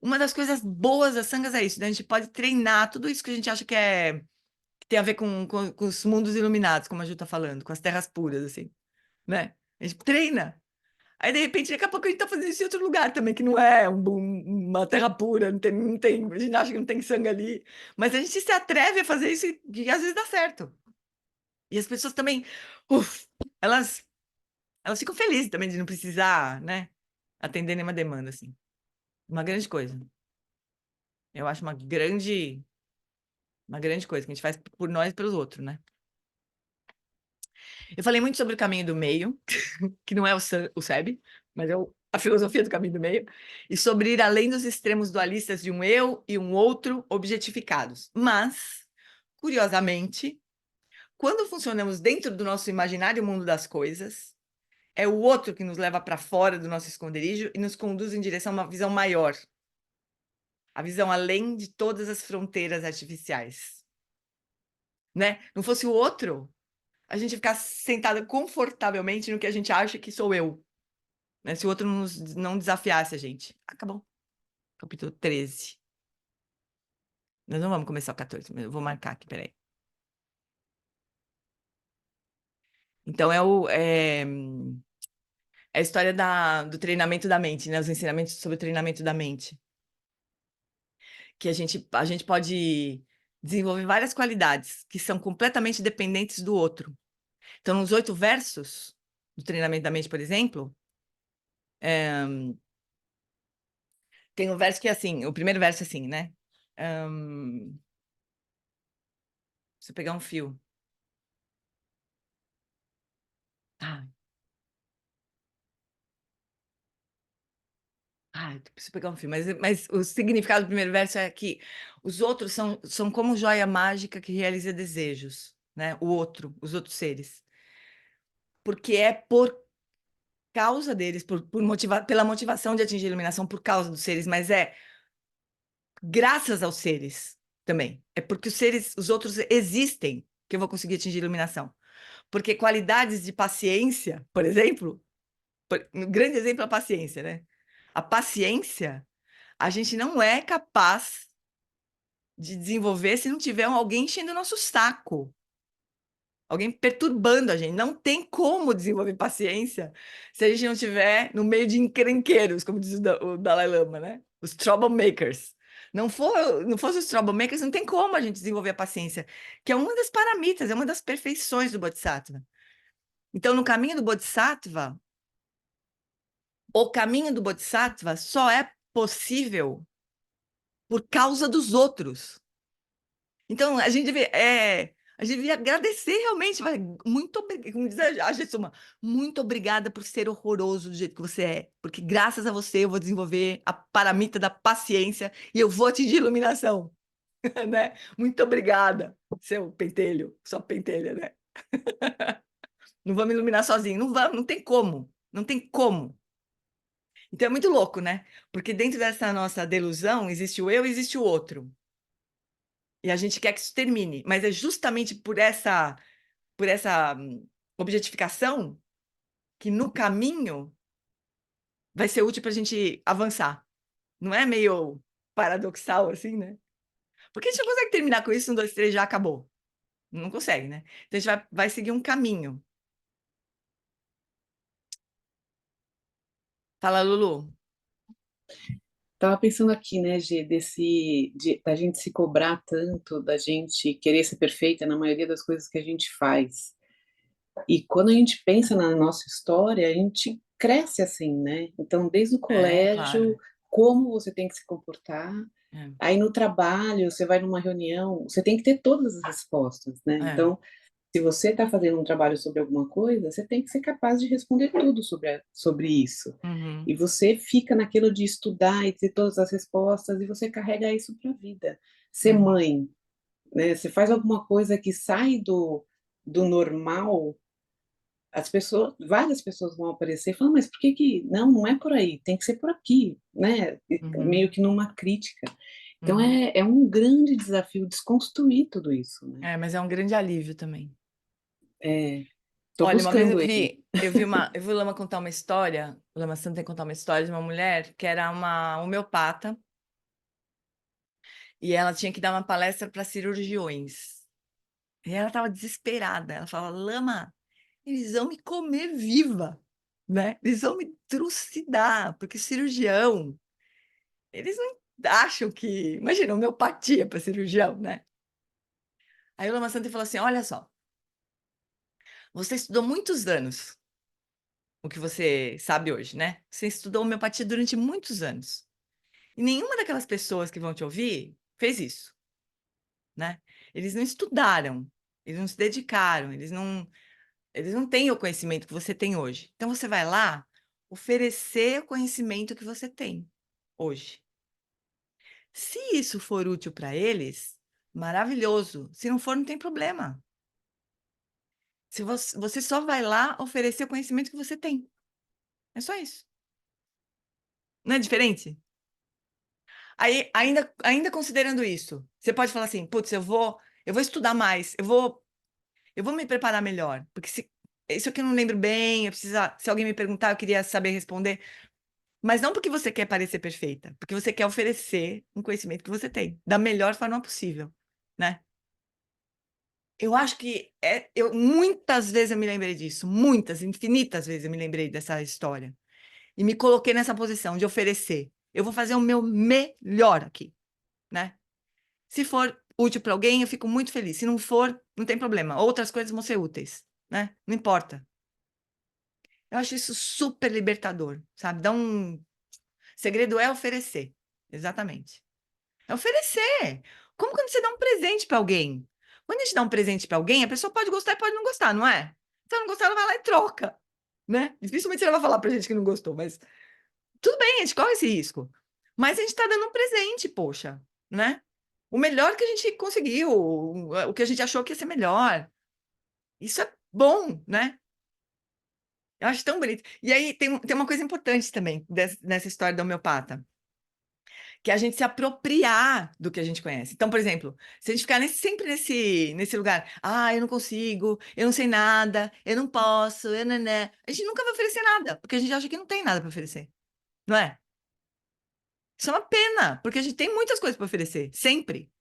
uma das coisas boas das sangas é isso, né? A gente pode treinar tudo isso que a gente acha que tem a ver com os mundos iluminados, como a Ju tá falando, com as terras puras, assim, né? A gente treina. Aí, de repente, daqui a pouco a gente tá fazendo isso em outro lugar também, que não é uma terra pura, a gente acha que não tem sangue ali. Mas a gente se atreve a fazer isso e às vezes dá certo. E as pessoas também, uf, elas, elas ficam felizes também de não precisar, né, atender nenhuma demanda, assim. Uma grande coisa. Eu acho uma grande coisa que a gente faz por nós e pelos outros, né? Eu falei muito sobre o caminho do meio, que não é o SEB, mas é a filosofia do caminho do meio, e sobre ir além dos extremos dualistas de um eu e um outro objetificados. Mas, curiosamente, quando funcionamos dentro do nosso imaginário mundo das coisas, é o outro que nos leva para fora do nosso esconderijo e nos conduz em direção a uma visão maior, a visão além de todas as fronteiras artificiais, né? Não fosse o outro, a gente ficar sentada confortavelmente no que a gente acha que sou eu, né? Se o outro não desafiasse a gente. Acabou. Capítulo 13. Nós não vamos começar o 14, mas eu vou marcar aqui, peraí. Então, é a história do treinamento da mente, né? Os ensinamentos sobre o treinamento da mente. Que a gente pode desenvolver várias qualidades que são completamente dependentes do outro. Então, nos 8 versos do treinamento da mente, por exemplo, tem um verso que é assim, o primeiro verso é assim, né? Preciso pegar um fio. Ah, preciso pegar um fio. Mas o significado do primeiro verso é que os outros são como joia mágica que realiza desejos, né? O outro, os outros seres. Porque é por causa deles, pela motivação de atingir a iluminação por causa dos seres, mas é graças aos seres também. É porque os outros existem que eu vou conseguir atingir a iluminação. Porque qualidades de paciência, por exemplo, um grande exemplo é a paciência, né? A paciência, a gente não é capaz de desenvolver se não tiver alguém enchendo o nosso saco. Alguém perturbando a gente. Não tem como desenvolver paciência se a gente não tiver no meio de encrenqueiros, como diz o Dalai Lama, né? Os troublemakers. Não fosse os troublemakers, não tem como a gente desenvolver a paciência, que é uma das paramitas, é uma das perfeições do Bodhisattva. Então, no caminho do Bodhisattva, o caminho do Bodhisattva só é possível por causa dos outros. Então, a gente devia agradecer realmente. Muito obrigada, como diz a Gessuma, muito obrigada por ser horroroso do jeito que você é, porque graças a você eu vou desenvolver a paramita da paciência e eu vou atingir iluminação, né? Muito obrigada, seu pentelho, sua pentelha, né? Não vou me iluminar sozinho, não tem como, não tem como. Então é muito louco, né? Porque dentro dessa nossa delusão existe o eu e existe o outro. E a gente quer que isso termine, mas é justamente por essa objetificação que no caminho vai ser útil para a gente avançar. Não é meio paradoxal assim, né? Porque a gente não consegue terminar com isso, 1, 2, 3, já acabou. Não consegue, né? Então a gente vai seguir um caminho. Fala, Lulu. Tava pensando aqui, né, Gê, da gente se cobrar tanto, da gente querer ser perfeita na maioria das coisas que a gente faz. E quando a gente pensa na nossa história, a gente cresce assim, né? Então, desde o É, colégio, claro. como você tem que se comportar. É, Aí no trabalho, você vai numa reunião, você tem que ter todas as respostas, né? é. Então, se você está fazendo um trabalho sobre alguma coisa, você tem que ser capaz de responder tudo sobre isso. Uhum, E você fica naquilo de estudar e ter todas as respostas, e você carrega isso para a vida. Ser uhum. mãe, né? Você faz alguma coisa que sai do normal, várias pessoas vão aparecer e falar, mas por que que, não é por aí, tem que ser por aqui, né? Uhum, Meio que numa crítica. Então uhum. é um grande desafio desconstruir tudo isso, né? É, mas é um grande alívio também. Tô Olha, uma vez buscando ele. eu vi o Lama contar uma história, o Lama Santa contar uma história de uma mulher que era uma homeopata e ela tinha que dar uma palestra para cirurgiões. E ela estava desesperada. Ela falava, Lama, eles vão me comer viva. né? Eles vão me trucidar, porque cirurgião, eles não acham que... Imagina, homeopatia para cirurgião, né? Aí o Lama Santa falou assim, olha só, você estudou muitos anos o que você sabe hoje, né? Você estudou homeopatia durante muitos anos. E nenhuma daquelas pessoas que vão te ouvir fez isso, né? Eles não estudaram, eles não se dedicaram, eles não têm o conhecimento que você tem hoje. Então você vai lá oferecer o conhecimento que você tem hoje. Se isso for útil para eles, maravilhoso. Se não for, não tem problema. Se você só vai lá oferecer o conhecimento que você tem. É só isso. Não é diferente? Aí, ainda considerando isso, você pode falar assim, putz, eu vou estudar mais, eu vou me preparar melhor, porque isso aqui eu não lembro bem, se alguém me perguntar, eu queria saber responder, mas não porque você quer parecer perfeita, porque você quer oferecer um conhecimento que você tem, da melhor forma possível, né? Eu acho que muitas vezes eu me lembrei disso, muitas, infinitas vezes eu me lembrei dessa história, e me coloquei nessa posição de oferecer. Eu vou fazer o meu melhor aqui, né? Se for útil para alguém, eu fico muito feliz. Se não for, não tem problema. Outras coisas vão ser úteis, né? Não importa. Eu acho isso super libertador, sabe? Segredo é oferecer. Exatamente. É oferecer. Como quando você dá um presente para alguém. Quando a gente dá um presente para alguém, a pessoa pode gostar e pode não gostar, não é? Se ela não gostar, ela vai lá e troca, né? Dificilmente ela vai falar pra gente que não gostou, mas tudo bem, a gente corre esse risco. Mas a gente está dando um presente, poxa, né? O melhor que a gente conseguiu, o que a gente achou que ia ser melhor. Isso é bom, né? Eu acho tão bonito. E aí tem uma coisa importante também nessa história da homeopata, que é a gente se apropriar do que a gente conhece. Então, por exemplo, se a gente ficar sempre nesse lugar, eu não consigo, eu não sei nada, eu não posso, a gente nunca vai oferecer nada, porque a gente acha que não tem nada para oferecer, não é? Isso é uma pena, porque a gente tem muitas coisas para oferecer, sempre,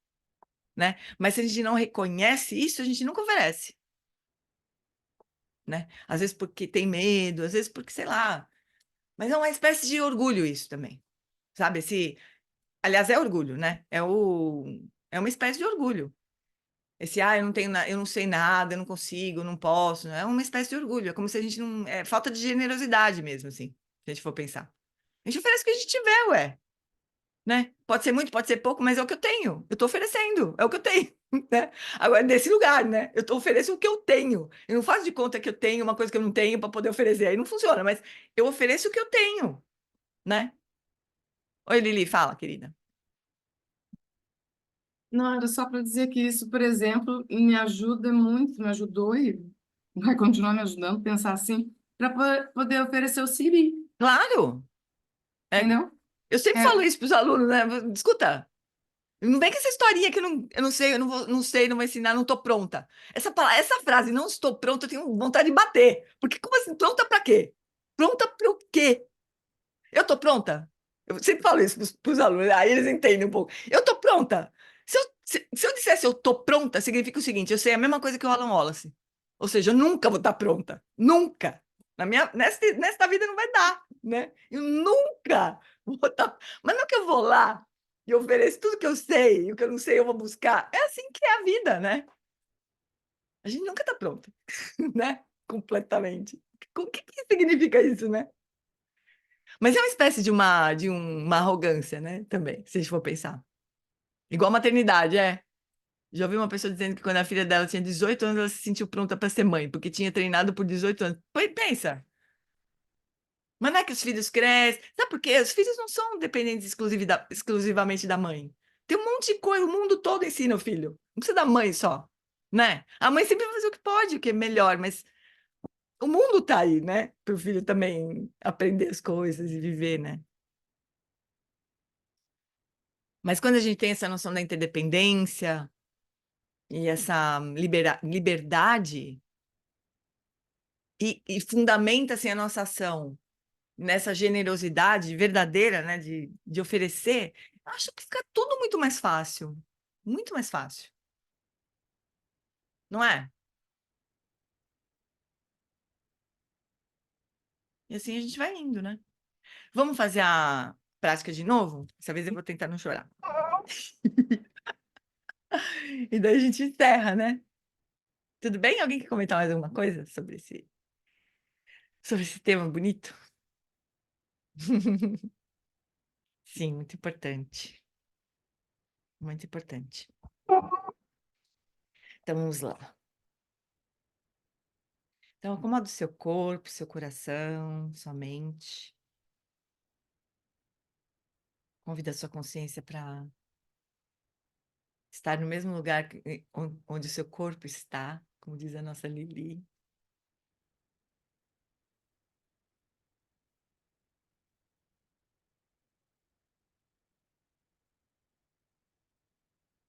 né? Mas se a gente não reconhece isso, a gente nunca oferece, né? Às vezes porque tem medo, às vezes porque, sei lá. Mas é uma espécie de orgulho isso também, sabe? Aliás, é orgulho, né? É uma espécie de orgulho. Eu não tenho, eu não sei nada, eu não consigo, eu não posso, né? É uma espécie de orgulho. É como se a gente não, é falta de generosidade mesmo, assim, se a gente for pensar. A gente oferece o que a gente tiver, ué. Né? Pode ser muito, pode ser pouco, mas é o que eu tenho. Eu estou oferecendo, é o que eu tenho, né? Agora, nesse lugar, né? Eu ofereço o que eu tenho. Eu não faço de conta que eu tenho uma coisa que eu não tenho para poder oferecer. Aí não funciona, mas eu ofereço o que eu tenho, né? Oi, Lili, fala, querida. Não, era só para dizer que isso, por exemplo, me ajuda muito, me ajudou e vai continuar me ajudando a pensar assim, para poder oferecer o Siri, Claro, é, entendeu? eu sempre É, falo isso para os alunos, né? Escuta, não vem com essa historinha que eu não sei, não sei, não vou ensinar, não estou pronta. Essa frase, não estou pronta, eu tenho vontade de bater. Porque como assim, pronta para quê? Pronta para o quê? Eu tô pronta? Eu sempre falo isso para os alunos, aí eles entendem um pouco. Eu tô pronta. Se eu dissesse eu tô pronta, significa o seguinte: eu sei a mesma coisa que o Alan Wallace. Ou seja, eu nunca vou estar pronta. Nunca. Nesta vida não vai dar, né? Eu nunca vou estar. Mas não é que eu vou lá e ofereço tudo que eu sei, e o que eu não sei eu vou buscar. É assim que é a vida, né? A gente nunca está pronta, né? Completamente. O que significa isso, né? Mas é uma espécie de uma arrogância, né? Também, se a gente for pensar. Igual a maternidade, é. Já ouvi uma pessoa dizendo que quando a filha dela tinha 18 anos, ela se sentiu pronta para ser mãe, porque tinha treinado por 18 anos. Pois pensa. Mas não é que os filhos crescem. Sabe por quê? Os filhos não são dependentes exclusivamente da mãe. Tem um monte de coisa, o mundo todo ensina o filho. Não precisa da mãe só, né? A mãe sempre vai fazer o que pode, o que é melhor, mas o mundo tá aí, né? Para o filho também aprender as coisas e viver, né? Mas quando a gente tem essa noção da interdependência e essa liberdade e fundamenta assim, a nossa ação nessa generosidade verdadeira, né, de oferecer, eu acho que fica tudo muito mais fácil. Muito mais fácil. Não é? E assim a gente vai indo, né? Vamos fazer a prática de novo? Dessa vez eu vou tentar não chorar. E daí a gente encerra, né? Tudo bem? Alguém quer comentar mais alguma coisa sobre esse tema bonito? Sim, muito importante. Muito importante. Então vamos lá. Então, acomoda o seu corpo, seu coração, sua mente. Convida a sua consciência para estar no mesmo lugar onde o seu corpo está, como diz a nossa Lili.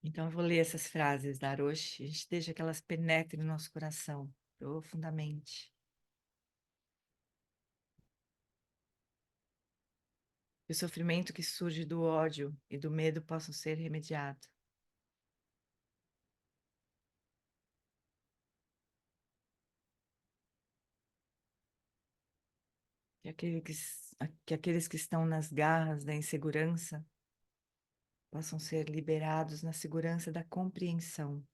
Então, eu vou ler essas frases da Aroshi. A gente deixa que elas penetrem no nosso coração profundamente. Que o sofrimento que surge do ódio e do medo possam ser remediado. Que aqueles que estão nas garras da insegurança possam ser liberados na segurança da compreensão.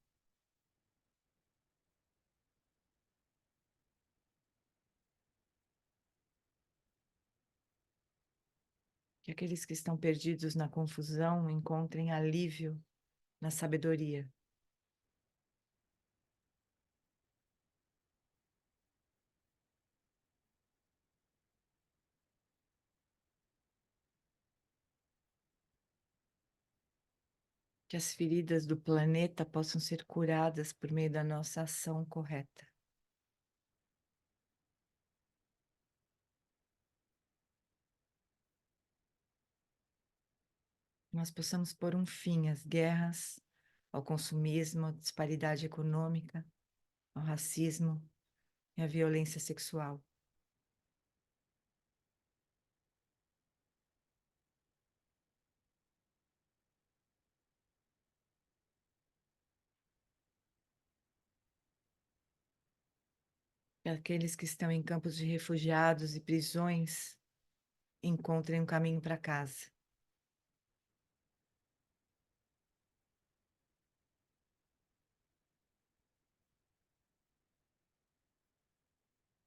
Que aqueles que estão perdidos na confusão encontrem alívio na sabedoria. Que as feridas do planeta possam ser curadas por meio da nossa ação correta. Nós possamos pôr um fim às guerras, ao consumismo, à disparidade econômica, ao racismo e à violência sexual. Que aqueles que estão em campos de refugiados e prisões encontrem um caminho para casa.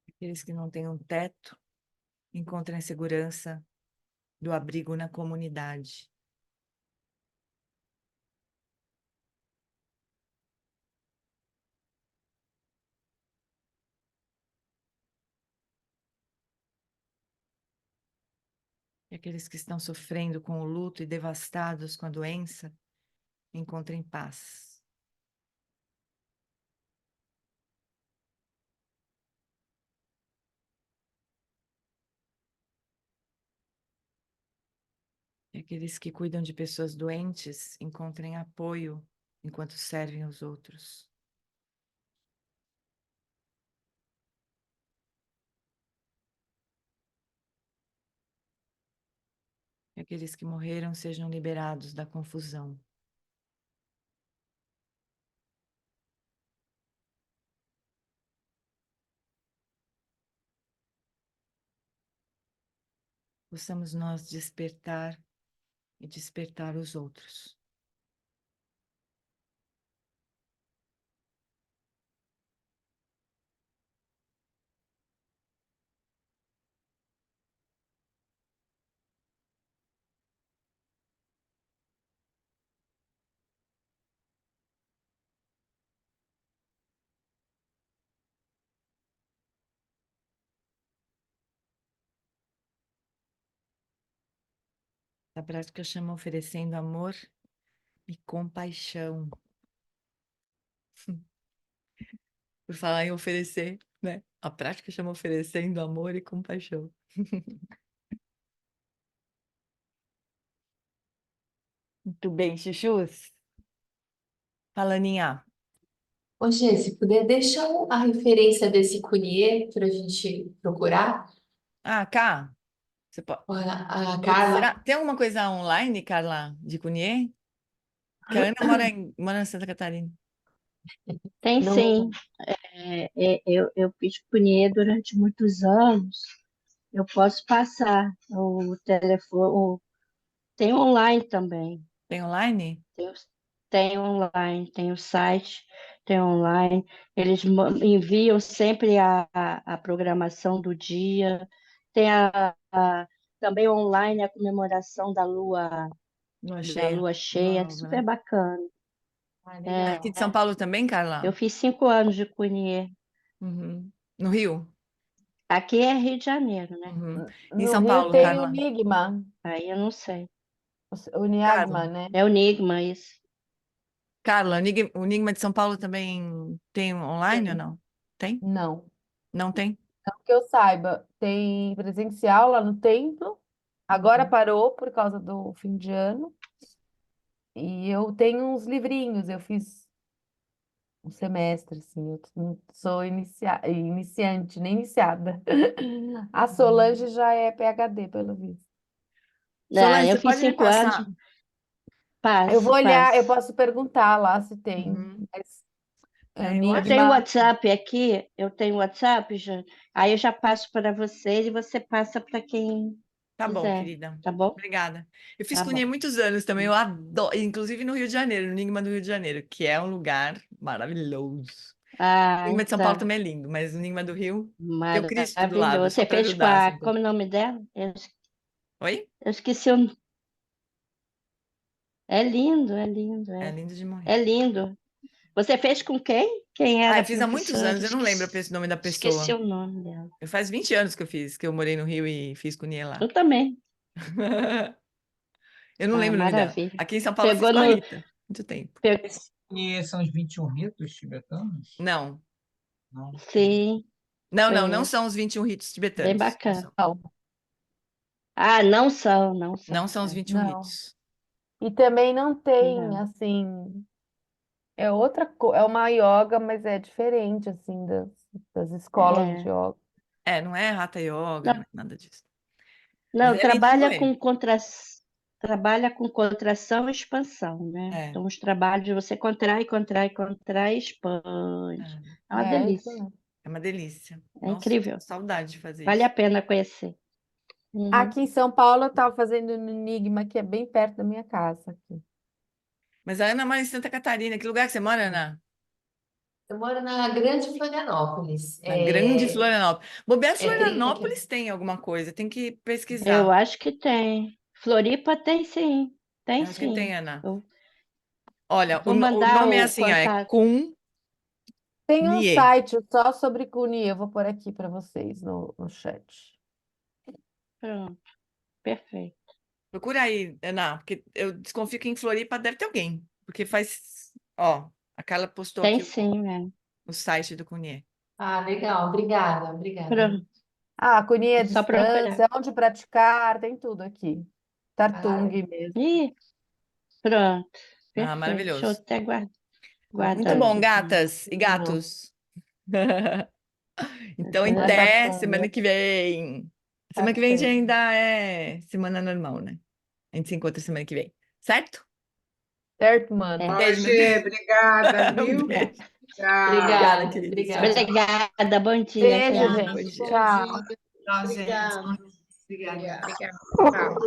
Aqueles que não têm um teto encontrem a segurança do abrigo na comunidade. E aqueles que estão sofrendo com o luto e devastados com a doença encontrem paz. E aqueles que cuidam de pessoas doentes encontrem apoio enquanto servem aos outros. E aqueles que morreram sejam liberados da confusão. Possamos nós despertar e despertar os outros. A prática chama oferecendo amor e compaixão. Por falar em oferecer, né? A prática chama oferecendo amor e compaixão. Muito bem, chuchus. Fala, Ninha. Ô, Gê, se puder, deixa a referência desse Cunier para a gente procurar. Ah, cá. Você pode... A Putz, Carla. será? Tem alguma coisa online, Carla, de Cunier? Que a Ana mora em Santa Catarina. Tem sim. Não, Eu fiz punhê durante muitos anos. Eu posso passar o telefone. Tem online também. Tem online? Tem, tem online, tem o site, tem online. Eles enviam sempre a programação do dia. Tem também online a comemoração Lua da cheia. lua Lua cheia. nova, Super né? bacana. Ah, É, Aqui legal. de São Paulo também, eu Carla? fiz 5 anos de Cunhê. Uhum. No Rio? Aqui é Rio de Janeiro, né? Uhum. Em No São Rio Paulo, tem o Carla? Enigma, Aí eu não sei. o Niagma, Carla? né? É o Enigma isso. Carla, o Enigma de São Paulo também tem online ou Tem. não? Tem? Não. Não tem? Não que eu saiba, tem presencial lá no templo. Agora parou por causa do fim de ano. E eu tenho uns livrinhos, eu fiz um semestre, assim, eu não sou iniciante, nem iniciada. A Solange já é PhD, pelo visto. Solange, Eu você fiz pode me 5 anos, passar? Eu vou passo, olhar, eu passo. posso perguntar lá se tem, Uhum. mas é o É, eu Eu acho. tenho Enigma. WhatsApp aqui, eu tenho WhatsApp, já. Aí eu já passo para vocês e você passa para quem Tá bom, quiser, querida. tá bom? Obrigada. Eu fiz Tá Cunha há bom. muitos anos também. Eu adoro, inclusive no Rio de Janeiro, no Enigma do Rio de Janeiro, que é um lugar maravilhoso. O Ah, Enigma de São Paulo tá. também é lindo, mas o Enigma do Rio tem o Cristo do lado, Maravilhoso. só Você para fez com ajudar, a. assim. Como é o nome dela? Oi? Eu esqueci o. É lindo, é lindo, É é. lindo de morrer. É lindo. Você fez com quem? Quem Ah, era eu a fiz há muitos professora? anos, eu não lembro o nome da Esqueci pessoa. o nome dela. Eu faz 20 anos que eu fiz, que eu morei no Rio e fiz Cunha lá. Eu também. Eu não Ah, lembro o nome dela. maravilha. Aqui em São Paulo eu fiz Pegou com a no. Rita, muito tempo. Pegou... E são os 21 ritos tibetanos? Não, Não. Sim, não conheço. são os 21 ritos Bem tibetanos. Não bacana. são. Não, Ah, não são, não Não são. são os É. 21 não. ritos. E também não tem, Não. assim, é outra coisa, é uma yoga, mas é diferente, assim, das escolas de É. yoga. É, não é Hatha Yoga, não Não, é nada disso. Mas não, é lindo de morrer. trabalha com contração e expansão, né? É, Então, os trabalhos você contrai, contrai, contrai, e expande. é, É uma É, isso delícia. mesmo. é uma delícia. É Nossa, tô com incrível. saudade de fazer Vale isso. a pena conhecer. Uhum. Aqui em São Paulo, eu estava fazendo no Enigma, que é bem perto da minha casa aqui. Mas a Ana mora em Santa Catarina. Que lugar que você mora, Ana? Eu moro na Grande Florianópolis. Na Grande É, Florianópolis. Bobear, é 30 Florianópolis tem alguma coisa, tem que Eu pesquisar. acho que tem. Floripa tem sim. Tem Eu acho que tem, sim. Ana. Eu Olha, vou o mandar nome é o assim, ó, é contato. Tem um Cunie. site só sobre Cunha, eu vou pôr aqui para vocês no chat. Pronto. Perfeito. Procura aí, Ana, porque eu desconfio que em Floripa deve ter alguém. Porque faz. Ó, a Carla postou Tem aqui sim, né? o site do Cunie. Ah, legal. Obrigada, obrigada. Pronto. Ah, Cunha É à só procurar. distância, onde praticar, tem tudo aqui. Ah, Tartung mesmo. Ih, pronto. Ah, Perfeito. Deixa eu maravilhoso. até Muito guardar bom, aqui. gatas e Não, gatos. Então, Cunha até semana Tartung, que vem. tá Semana que vem a gente certo. ainda é semana normal, né? A gente se encontra semana que vem. Certo? Certo, mano. É. Beijo, meu Hoje, obrigada, Um viu? beijo. Tchau. Obrigada, obrigada, queridos. Tchau, obrigada. tchau. Obrigada. Bom dia. Até Beijo, mais. Bom gente. dia. Bom Tchau. dia. Tchau, gente. Obrigada. Obrigada. Obrigada. Tchau.